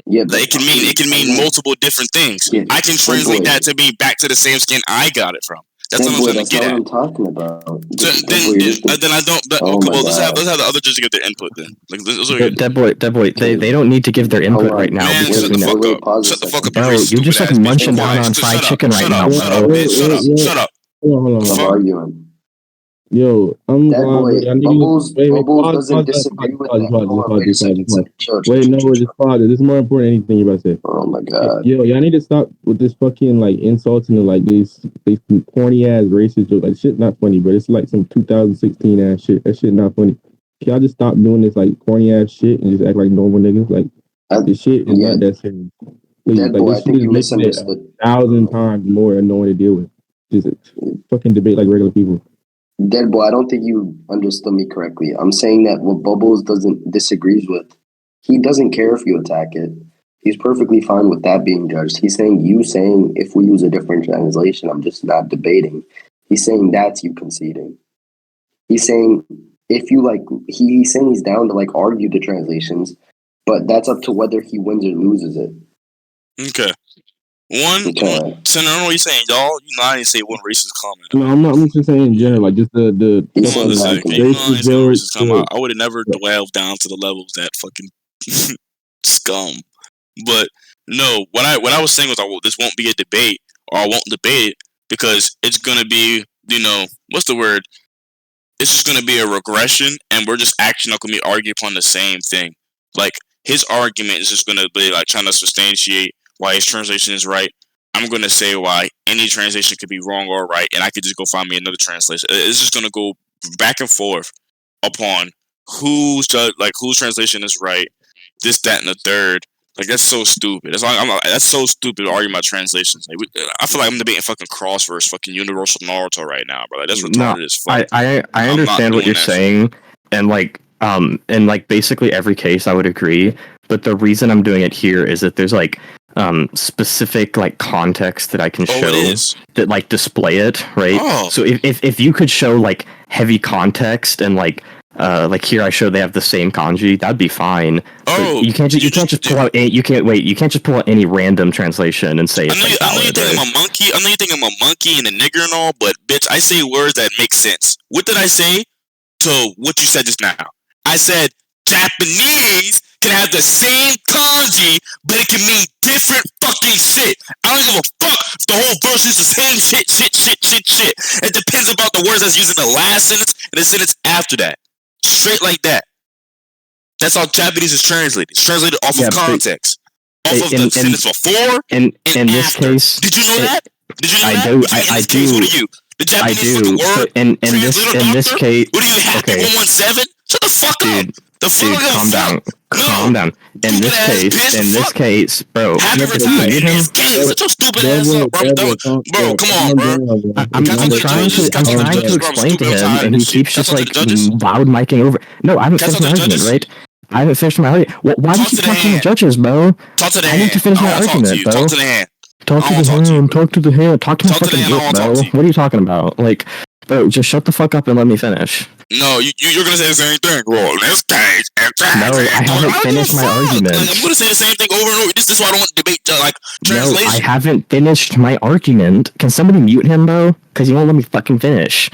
Yeah, it can mean multiple different things. Yeah, I can translate that to mean back to the same skin I got it from. That's what I'm trying to get at. I'm talking about. Then I don't. Let's have the other judges give their input. Then, Deadboy, they don't need to give their input right now. Man, shut the fuck up. Bro, you're just like munching down on fried chicken right now. Shut up. I'm arguing. Yo, Bubblez doesn't disagree with that. Wait, no, just pause. This is more important than anything you're about to say. Oh my god. Yo, y'all need to stop with this fucking insulting and these corny ass racist jokes. Like, shit not funny, but it's like some 2016 ass shit. That shit not funny. Can y'all just stop doing this corny ass shit and just act like normal niggas? This shit is not that serious. Please, I think you misunderstood. 1,000 times more annoying to deal with. Just fucking debate like regular people. Deadboy, I don't think you understood me correctly. I'm saying that what Bubblez disagrees with, he doesn't care if you attack it. He's perfectly fine with that being judged. He's saying if we use a different translation, I'm just not debating. He's saying that's you conceding. He's saying if you like, he's saying he's down to like argue the translations, but that's up to whether he wins or loses it. Okay. Senator, I don't know what you're saying, y'all. You know, I didn't say one racist comment. No, I'm just saying in general, like just the I would have never dwelled down to the levels that fucking scum. But no, what I was saying was, this won't be a debate, or I won't debate it because it's gonna be, what's the word? It's just gonna be a regression, and we're just actually not gonna be arguing upon the same thing. Like his argument is just gonna be like trying to substantiate why his translation is right. I'm going to say why any translation could be wrong or right, and I could just go find me another translation. It's just going to go back and forth upon whose translation is right, this, that, and the third. Like, that's so stupid. That's so stupid to argue about translations. Like, I feel like I'm debating fucking Crossverse, fucking Universal Naruto right now, bro. Like, that's retarded as fuck. I understand what you're saying, and basically every case I would agree, but the reason I'm doing it here is that there's like specific like context that I can show that like display it, right? So if you could show like heavy context and like here I show they have the same kanji, that'd be fine. You can't just pull out any random translation and say it's like valid. I know you're thinking I'm a monkey. I know you're thinking I'm a monkey and a nigger and all, but bitch, I say words that make sense. What did I say to what you said just now? I said Japanese can have the same kanji, but it can mean different fucking shit. I don't give a fuck if the whole verse is the same shit. It depends about the words that's used in the last sentence and the sentence after that. Straight like that. That's how Japanese is translated. It's translated off of context. Off of the sentence before and this after. Case, did you know that? Did you know that? I do. What are you? The Japanese word? In this case, what are you, Happy 117? Shut the fuck up. Dude, calm down. Calm down. In this case, bro. Happy retired. Shut your stupid ass up, bro. Come on, bro. I'm trying to explain to him, and he keeps just like loud micing over. No, I haven't finished my argument, right? I haven't finished my argument. Why do you keep talking to the judges, bro? Talk to the hand. I need to finish my argument, bro. Talk to the hand. Talk to the hand. Talk to the hand. Talk to my fucking dick, bro. What are you talking about? Like, bro, just shut the fuck up and let me finish. No, you're gonna say the same thing. Well, let's change. No, I haven't finished my argument. Like, I'm gonna say the same thing over and over. This is why I don't want to debate translation. No, I haven't finished my argument. Can somebody mute him, bro? Because he won't let me fucking finish.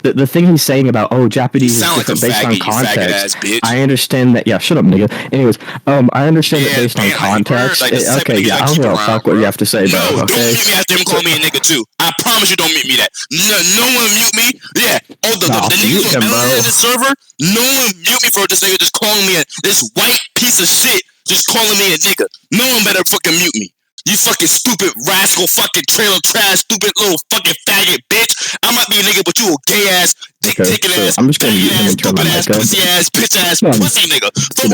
The thing he's saying about Japanese is different based on context. I understand that. Yeah, shut up, nigga. Anyways, I understand that based on context. Okay, yeah, I don't know fuck what you have to say, bro. No, okay. Don't mute me after him calling me a nigga too. I promise you, don't mute me that. No one mute me. Yeah, the niggas from in the server. No one mute me for this nigga just calling me this white piece of shit. Just calling me a nigga. No one better fucking mute me. You fucking stupid rascal, fucking trailer trash, stupid little fucking faggot bitch. I might be a nigga, but you a gay ass, dick-taking ass, I'm just gonna mute him and turn my mic up. Pussy ass, bitch ass, pussy nigga. So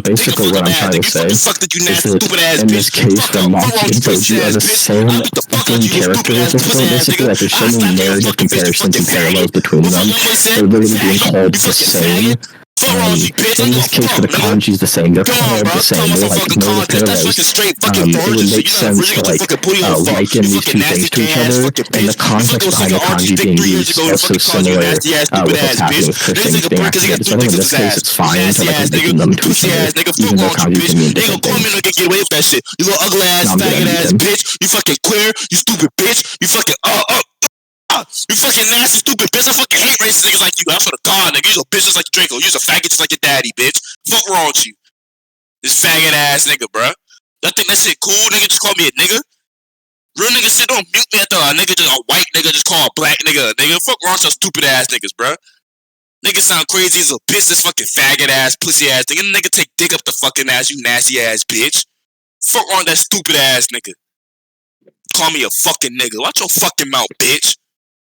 basically what I'm trying to say is that in this case, the Maki and Boji are the same fucking character at this point, basically. Like, there's so many narrative comparisons and parallels between them. They're literally being called the same. In this case, for the kanji's the same. They're called the same. They're like no parallels. It would make sense to like liken these two things to each other, and the context behind the kanji being used is so similar with what's happening with Christians being activated. So I think in this case, it's fine to like liken them to each other, even though kanji can mean different things. Get away with that shit. You little ugly ass, faggot ass bitch. You fucking queer. You stupid bitch. You fucking you fucking nasty, stupid bitch. I fucking hate racist niggas like you. I swear to God, nigga. You's a bitch just like Draco. You's a faggot just like your daddy, bitch. Fuck wrong with you? This faggot ass nigga, bruh. Y'all think that shit cool? Nigga just call me a nigga? Real nigga shit don't mute me after a white nigga just call a black nigga a nigga. Fuck wrong with y'all stupid ass niggas, bruh. Niggas sound crazy as a bitch. This fucking faggot ass, pussy ass nigga. Nigga take dick up the fucking ass, you nasty ass bitch. Fuck wrong with that stupid ass nigga. Call me a fucking nigga. Watch your fucking mouth, bitch.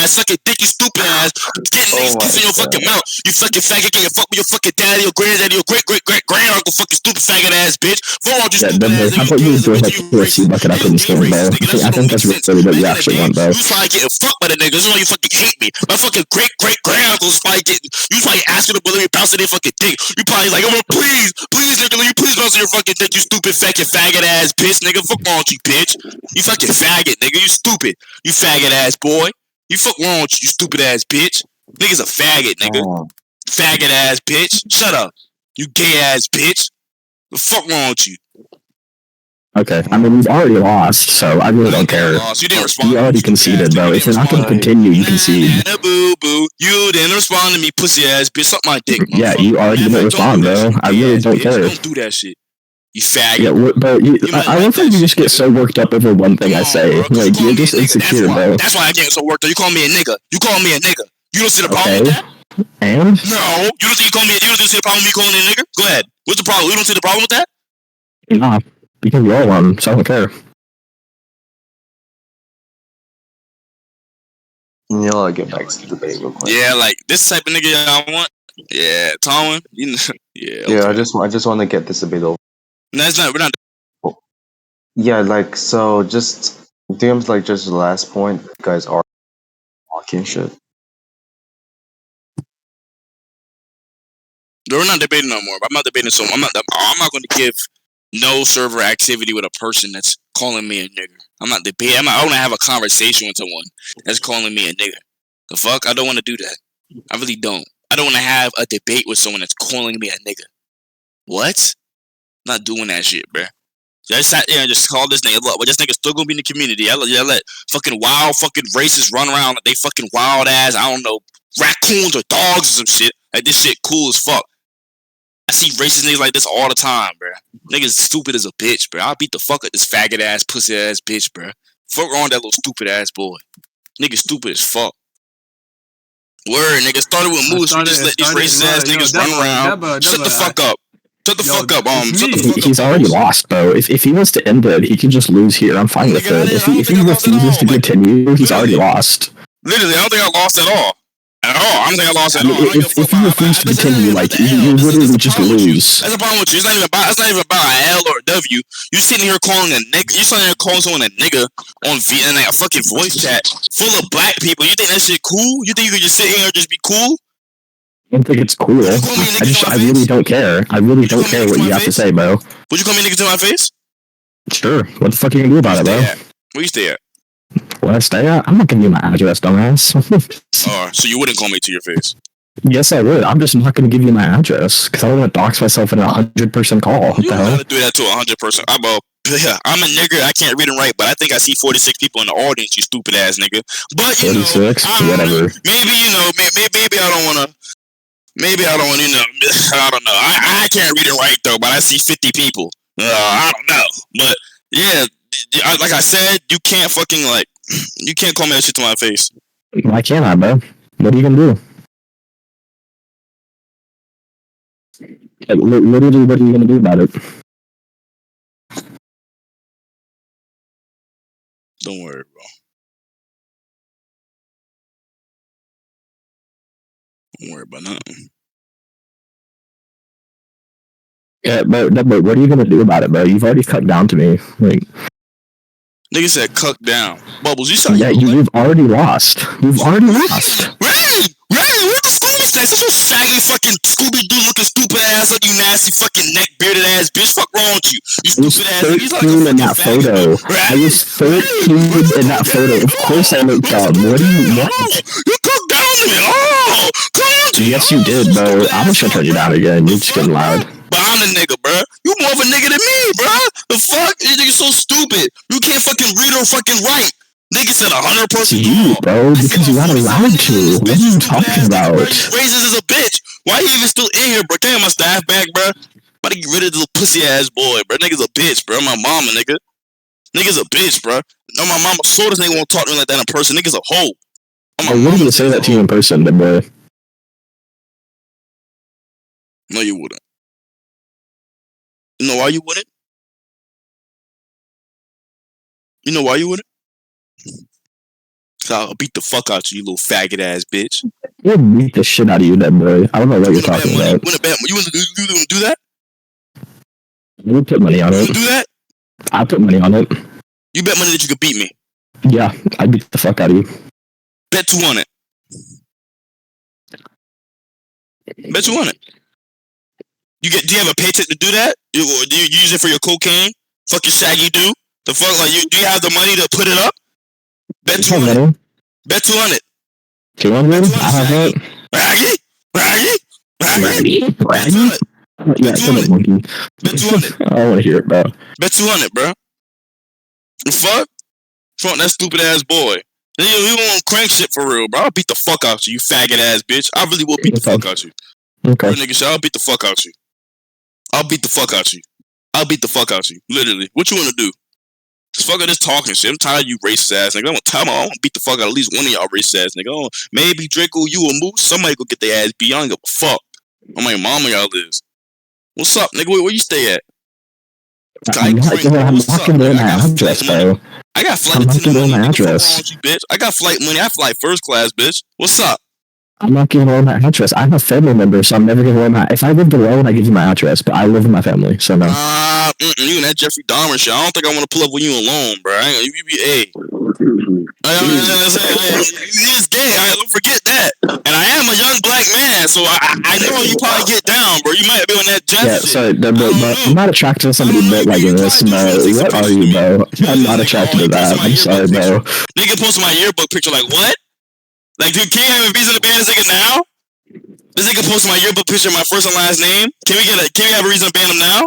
ass, sucking dick, you stupid ass, getting niggas kiss in your fucking mouth, you fucking faggot, can't fuck with your fucking daddy, your granddaddy, your great uncle, fucking stupid faggot ass bitch. Fuck all you stupid ass. How about you enjoy that UFC bucket up in the stream, bro? I think that's really what you actually want, bro. You probably getting fucked by the niggas. This is why you fucking hate me. My fucking great grand uncle's probably getting. You probably asking the bully to bounce in their fucking dick. You probably like, oh, please, nigga, will you please bounce in your fucking dick, you stupid fucking faggot ass bitch, nigga. Fuck wrong with you, bitch. You fucking faggot, nigga. You stupid. You faggot ass boy. You fuck wrong with you, stupid ass bitch. Nigga's a faggot, nigga. Faggot ass bitch. Shut up. You gay ass bitch. The fuck wrong with you? Okay, I mean, we've already lost, so I really don't care. You didn't respond. You already conceded, though. If you're not going to continue, you concede. Boo, boo. You didn't respond to me, pussy ass bitch. Suck my dick. Yeah, you already didn't respond, bro. I really don't care. Don't do that shit. You faggot. Yeah, but I don't think you just get so worked up over one thing I say. Like, you're just insecure, bro. That's why I get so worked up. You call me a nigga. You don't see the problem with that? And? No, you don't think you call me? You don't see the problem with me calling a nigga? Go ahead. What's the problem? You don't see the problem with that? Nah, because you're all one, so I don't care. I'll get back to the debate real quick. Yeah, like this type of nigga I want. Yeah, Tomlin. You know, yeah. Okay. Yeah, I just want to get this debate over. No, it's not. We're not. Yeah, like so. Just DM's like just the last point. You guys are talking shit. We're not debating no more. I'm not debating so. I'm not going to give no server activity with a person that's calling me a nigger. I'm not debating. I want to have a conversation with someone that's calling me a nigger. The fuck? I don't want to do that. I really don't. I don't want to have a debate with someone that's calling me a nigger. What? I'm not doing that shit, bruh. Just sat there and just call this nigga. Look, but this nigga's still gonna be in the community. I let fucking wild fucking racists run around like they fucking wild ass, I don't know, raccoons or dogs or some shit. Like this shit cool as fuck. I see racist niggas like this all the time, bruh. Niggas stupid as a bitch, bruh. I'll beat the fuck out this faggot ass, pussy ass bitch, bruh. Fuck on that little stupid ass boy. Nigga stupid as fuck. Word, nigga. Started with moves. We just let these racist ass niggas run around. Shut the fuck up. Shut the fuck up. Shut the fuck up. He's already lost, bro. If he wants to end it, he can just lose here. I'm fine with it. If he refuses to continue, he's already lost. Literally, I don't think I lost at all. At all. I don't think I lost at all. If you refuse to continue, like you literally just lose. That's the problem with you. It's not even about an L or a W. You sitting here calling a nigga. You sitting here calling someone a nigga on like a fucking voice chat full of black people. You think that shit cool? You think you could just sit here and just be cool? I don't think it's cool. I really don't care. I really don't care what you have to say, bro. Would you call me nigga to my face? Sure. What the fuck are you gonna do about it, bro? Where you stay at? Where I stay at? I'm not giving you my address, dumbass. So you wouldn't call me to your face? Yes, I would. I'm just not gonna give you my address because I don't want to dox myself in a 100% call. What you the hell? Gotta do that to 100%. I'm a nigga. I can't read and write, but I think I see 46 people in the audience. You stupid ass nigga. But you 46, know, whatever. Maybe I don't wanna. Maybe I don't want to, I don't know. I can't read and write, though, but I see 50 people. I don't know. But, yeah, like I said, you can't fucking, you can't call me that shit to my face. Why can't I, bro? What are you going to do? Literally, what are you going to do about it? Don't worry, bro. Don't worry about nothing. Yeah, but what are you gonna do about it, bro? You've already cut down to me. Like, nigga said, "Cut down." Bubbles, you saw. Yeah, you've already lost. You've already lost. Ray, where's the Scooby snacks? That's your faggy fucking Scooby Doo looking stupid ass, like you nasty fucking neck bearded ass bitch. Fuck wrong with you? You stupid ass. He's like in that photo. I was 13 in that photo. Of course I looked dumb. What do you want? You cut down to me. Oh, come on. Yes, you did, bro. I'm just gonna turn you down again. You're just getting loud. But I'm the nigga, bro. You more of a nigga than me, bro. The fuck? This nigga's so stupid. You can't fucking read or fucking write. Nigga said 100%. You, bro, because you're not allowed to. What are you talking about? Raises is a bitch. Why he even still in here, bro? Can I get my staff back, bro? About to get rid of this little pussy ass boy, bro. Nigga's a bitch, bro. My mama, nigga. Nigga's a bitch, bro. No, my mama saw this nigga won't talk to me like that in person. Nigga's a hoe. I wouldn't even say that to you in person, then, bro. No, you wouldn't. You know why you wouldn't? You know why you wouldn't? So I'll beat the fuck out you little faggot ass bitch. We'll beat the shit out of you, then, bro. I don't know what you're talking about. You want to do that? We'll put money on it. You do that? I'll put money on it. You bet money that you could beat me. Yeah, I beat the fuck out of you. Bet 200. Bet 200. Do you have a paycheck to do that? Do you use it for your cocaine? Fucking shaggy do? The fuck, like, do you have the money to put it up? Bet 200. Bet 200. 200? I have that. Raggy? Yeah, shut up, monkey. Bet 200. I don't want to hear it, bro. Bet 200, bro. The fuck? Front that stupid ass boy. You won't crank shit for real, bro. I'll beat the fuck out you, you faggot ass bitch. I really will beat the fuck out you. Okay. Real nigga shit, I'll beat the fuck out you. I'll beat the fuck out you. I'll beat the fuck out you. Literally. What you want to do? Fuck this talking shit. I'm tired of you racist ass nigga. I'm gonna tell me I want to beat the fuck out of at least one of y'all racist ass nigga. Oh, maybe Draco, you a moose. Somebody go get their ass beat. I don't give a fuck. I'm like mama y'all is. What's up, nigga? Where you stay at? I'm not giving away my address, bro. I got flight attendant money. What the fuck wrong with you, bitch? I got flight money. I fly first class, bitch. What's up? I'm not giving away my address. I'm a family member, so I'm never giving away my. If I lived alone, I give you my address, but I live with my family, so no. You and that Jeffrey Dahmer shit. I don't think I want to pull up with you alone, bro. You be he's gay. Don't forget that. And I am a young black man, so I know you probably get down, bro. You might be on that Jeff shit. Sorry, but I'm not attracted to somebody bit like this, bro. What are you, bro? I'm not attracted to that. I'm sorry, bro. Nigga posted my yearbook picture like, what? Like, dude, can you have a reason to ban this nigga now? This nigga posted my yearbook picture, my first and last name. Can we have a reason to ban him now?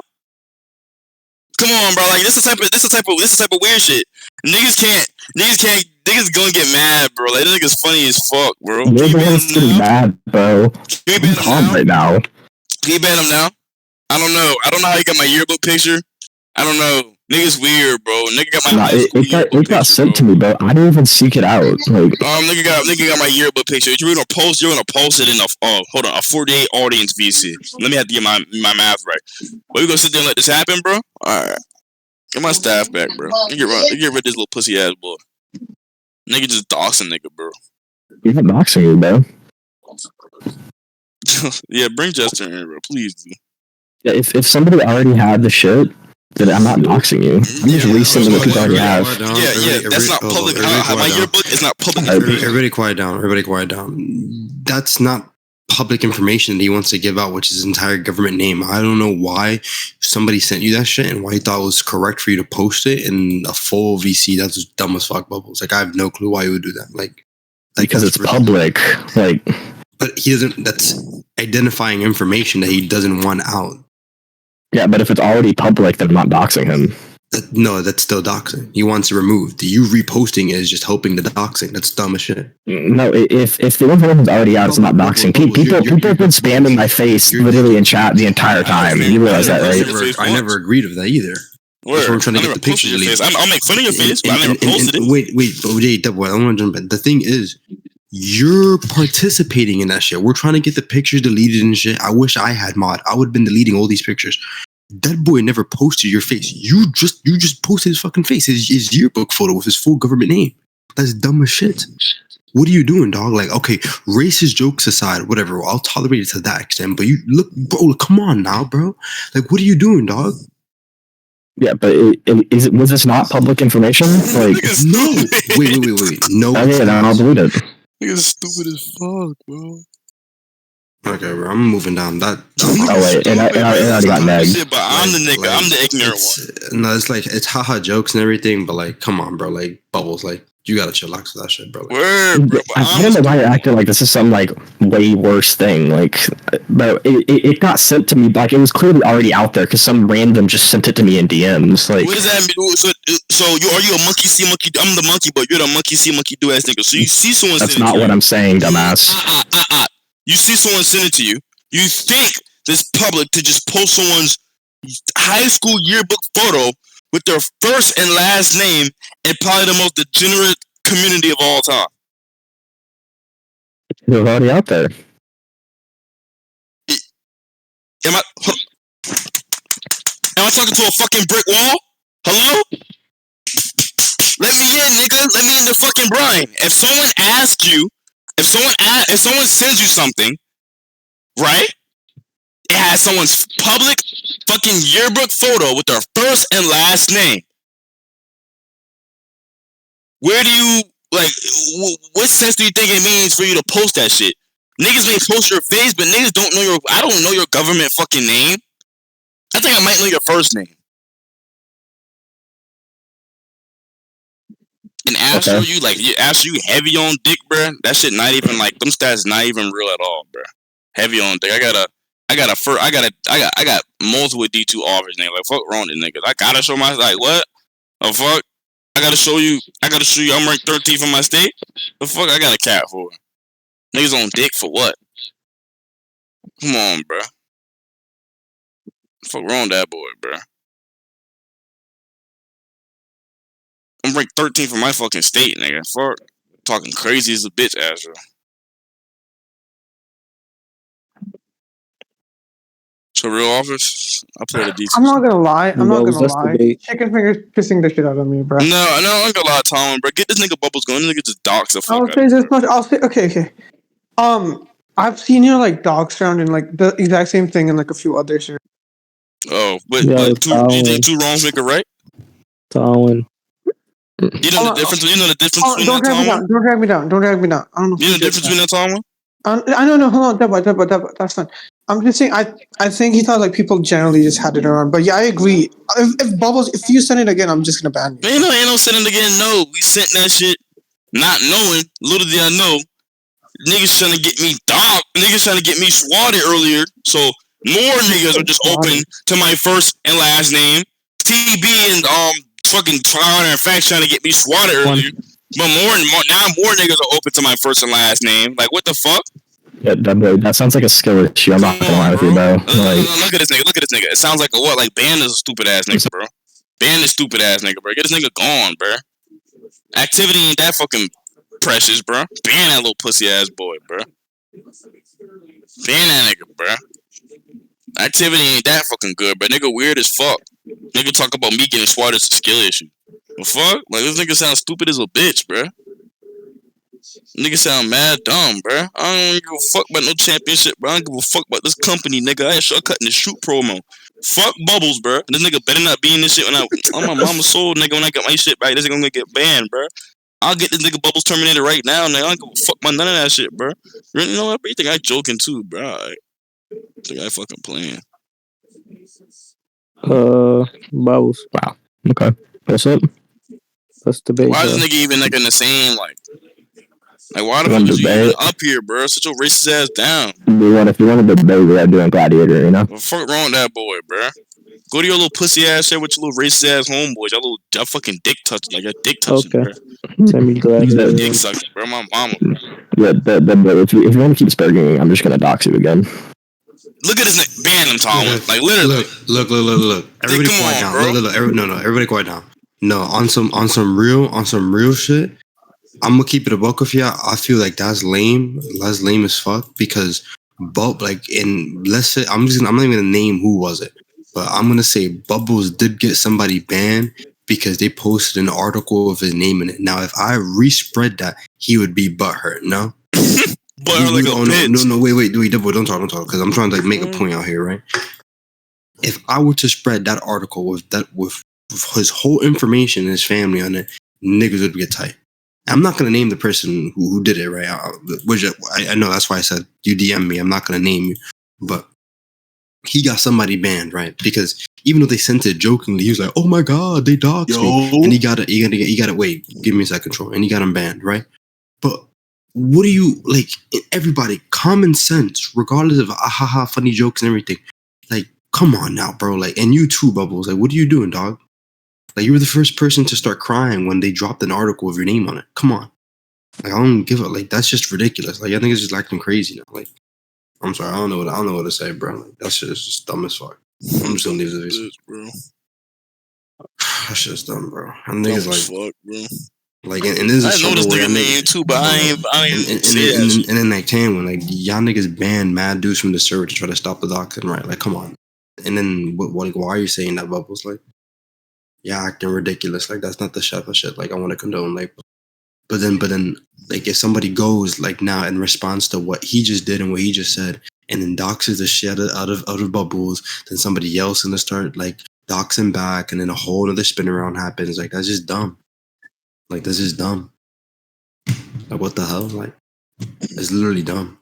Come on, bro. Like, this is type of weird shit. Niggas gonna get mad, bro. Like, this nigga's funny as fuck, bro. You're the one getting mad, bro. Can we ban him now? Right now. Can you ban him now? I don't know. I don't know how you got my yearbook picture. I don't know. Nigga's weird, bro. Nigga got my it got sent to me, bro. I didn't even seek it out. Like, nigga got my yearbook picture. You're gonna post it in a 48 audience VC. Let me have to get my math right. But we gonna sit there and let this happen, bro? Alright. Get my staff back, bro. Get rid of this little pussy ass boy. Nigga just doxing nigga, bro. You're not doxing you, bro. Yeah, bring Jester in, bro. Please do. Yeah, if somebody already had the shit, then I'm not doxing you. I'm just resending what people already have. Yeah, that's not public. My yearbook is not public. Everybody quiet down. That's not public information that he wants to give out, which is his entire government name. I don't know why somebody sent you that shit and why he thought it was correct for you to post it in a full VC. That's just dumb as fuck, Bubblez. Like, I have no clue why you would do that. Like because it's public. Like, but he doesn't. That's identifying information that he doesn't want out. Yeah, but if it's already public, then I'm not doxing him. No, that's still doxing. He wants it removed. You reposting it is just helping the doxing. That's dumb as shit. No, if the information's already out, it's not doxing. People have been spamming my face literally in chat the entire time. You realize that, right? I never agreed with that either. That's what I'm trying to get the picture deleted. I'll make fun of your face, but I never posted it. Wait, OJ, Deadboy, I want to jump in. The thing is, you're participating in that shit. We're trying to get the pictures deleted and shit. I wish I had mod. I would have been deleting all these pictures. Deadboy never posted your face. You just posted his fucking face, his yearbook photo with his full government name. That's dumb as shit. What are you doing, dog? Like, okay, racist jokes aside, whatever. I'll tolerate it to that extent. But you look, bro. Come on now, bro. Like, what are you doing, dog? Yeah, but was this not public information? Like, no. Wait. No. Okay, then I'll delete it. Nigga's stupid as fuck, bro. Okay, bro, I'm moving down that. Oh wait, and I already got nagged. But I'm the nigga. I'm the ignorant one. No, it's like it's haha jokes and everything, but like, come on, bro. Like Bubblez, like you gotta chillax with that shit, bro. Like, word, bro. I don't know why you're acting like this is some like way worse thing. Like, but it got sent to me. Like, it was clearly already out there because some random just sent it to me in DMs. Like, what does that mean? So are you a monkey see monkey? I'm the monkey, but you're the monkey see monkey do ass nigga. So you see someone. That's not what I'm saying, dumbass. You see someone send it to you. You think this public to just post someone's high school yearbook photo with their first and last name in probably the most degenerate community of all time. They're already out there. Am I talking to a fucking brick wall? Hello? Let me in, nigga. Let me in the fucking brine. If someone asks you, if someone sends you something, right? It has someone's public fucking yearbook photo with their first and last name. Where do you, like, what sense do you think it means for you to post that shit? Niggas may post your face, but niggas don't know I don't know your government fucking name. I think I might know your first name. And after after you heavy on dick, bruh, that shit not even like them stats not even real at all, bruh. Heavy on dick. I got multiple D2 offers, nigga. Like, fuck wrong with niggas. I gotta show my, like, what? The fuck? I gotta show you I'm ranked 13th in my state? The fuck I got a cat for? Niggas on dick for what? Come on, bruh. Fuck wrong with that boy, bruh. I'm ranked 13th for my fucking state, nigga. Fuck. Talking crazy as a bitch, Azra. So real office, I played a decent. I'm not gonna lie. I'm not gonna Let's lie. debate. Chicken fingers pissing the shit out of me, bro. No, I ain't gonna lie, Tom, bro. Get this nigga Bubblez going. This nigga just docs the fuck I'll out say of this him, bro. much. I'll say okay. I've seen you like dog sound in like the exact same thing in like a few others. Oh, but Yo, do you think two wrongs make a right? Tallinn. You know the difference. You know the difference between Don't that, drag me Tom? down. Don't drag me down. Don't drag me down. I don't know. You know the difference between that, Tom? I don't know. Hold on, Deadboy. That's fine. I'm just saying. I think he thought like people generally just had it around. But yeah, I agree. If Bubblez, if you send it again, I'm just gonna ban you. Ain't no sending again. No, we sent that shit, not knowing. Little did I know, niggas trying to get me dog. Niggas trying to get me swatted earlier. So more niggas are just open to my first and last name. TB and fucking Fire and Facts trying to get me swatted earlier. But more now more niggas are open to my first and last name. Like what the fuck? Yeah, that sounds like a skill issue. I'm not gonna lie with you, bro. Like, look at this nigga. Look at this nigga. It sounds like a what? Like Ban is a stupid ass nigga, bro. Ban is stupid ass nigga, bro. Get this nigga gone, bro. Activity ain't that fucking precious, bro. Ban that little pussy ass boy, bro. Ban that nigga, bro. Activity ain't that fucking good, but nigga weird as fuck. Nigga talk about me getting swatted as a skill issue. The fuck? Like this nigga sounds stupid as a bitch, bro. Nigga sound mad dumb, bro. I don't give a fuck about no championship, bro. I don't give a fuck about this company, nigga. I ain't shortcutting the shoot promo. Fuck Bubblez, bro. This nigga better not be in this shit when on my mama's soul, nigga. When I get my shit back, this nigga gonna get banned, bro. I'll get this nigga Bubblez terminated right now, nigga. I don't give a fuck about none of that shit, bro. You know what? You think I joking too, bro? I think I fucking playing. Bubblez. wow. Okay. What's up? Let's debate. Why is this nigga even like in the same like why the fuck is you even up here, bro? Sit your racist ass down. If you want to debate, we're doing Gladiator, you know? What the fuck wrong with that boy, bro? Go to your little pussy ass shit with your little racist ass homeboys. Y'all fucking dick touch, like your dick touching, bro. Send me Gladiator. Dick sucking, bro. My mama, bro. Yeah, if you want to keep spurging, I'm just gonna dox you again. Look at this nigga. Ban him, Tom. Like literally. Look. Everybody quiet down. Bro. Look. Everybody quiet down. No, on some real shit. I'm gonna keep it a buck with you. I feel like that's lame. That's lame as fuck because, let's say I'm not even gonna name who was it, but I'm gonna say Bubblez did get somebody banned because they posted an article with his name in it. Now, if I respread that, he would be butthurt. No. Like a bitch. No, wait, don't talk, because I'm trying to like make a point out here, right? If I were to spread that article with his whole information and his family on it, niggas would get tight. I'm not gonna name the person who did it, right? I know that's why I said you DM me. I'm not gonna name you, but he got somebody banned, right? Because even though they sent it jokingly, he was like, "Oh my god, they doxed me," and he got it. Wait, give me a second, control, and he got him banned, right? But what do you like? Everybody, common sense, regardless of funny jokes and everything. Like, come on now, bro. Like, and you too, Bubblez. Like, what are you doing, dog? Like, you were the first person to start crying when they dropped an article with your name on it. Come on. Like, I don't give a like. That's just ridiculous. Like, I think it's just acting crazy now. Like, I'm sorry, I don't know what to say, bro. Like, that shit is just dumb as fuck. I'm just gonna leave this, bro. That shit's dumb, bro. And niggas like, fuck, bro. Like, and this is I know this nigga name too, but I ain't say that. And then like when like y'all niggas banned mad dudes from the server to try to stop the doxing, right? Like, come on. And then why are you saying that, Bubblez? Like, yeah, acting ridiculous. Like, that's not the shit. Like, I want to condone. Like, but then like if somebody goes like now in response to what he just did and what he just said, and then doxes the shit out of Bubblez, then somebody else gonna start like doxing back, and then a whole other spin around happens. Like, that's just dumb. Like, this is dumb. Like, what the hell? Like, it's literally dumb.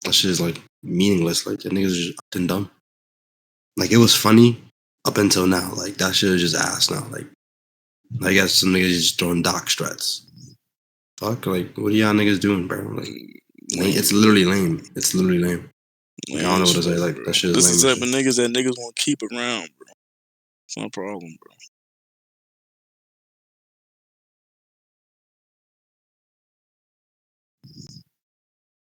That shit is, like, meaningless. Like, the niggas are just acting dumb. Like, it was funny up until now. Like, that shit is just ass now. Like, I guess some niggas just throwing dox threats. Fuck, like, what are y'all niggas doing, bro? Like, it's literally lame. It's literally lame. Like, I don't know what to say. Like, that shit is lame. This is the type of niggas that niggas want to keep around, bro. It's no problem, bro.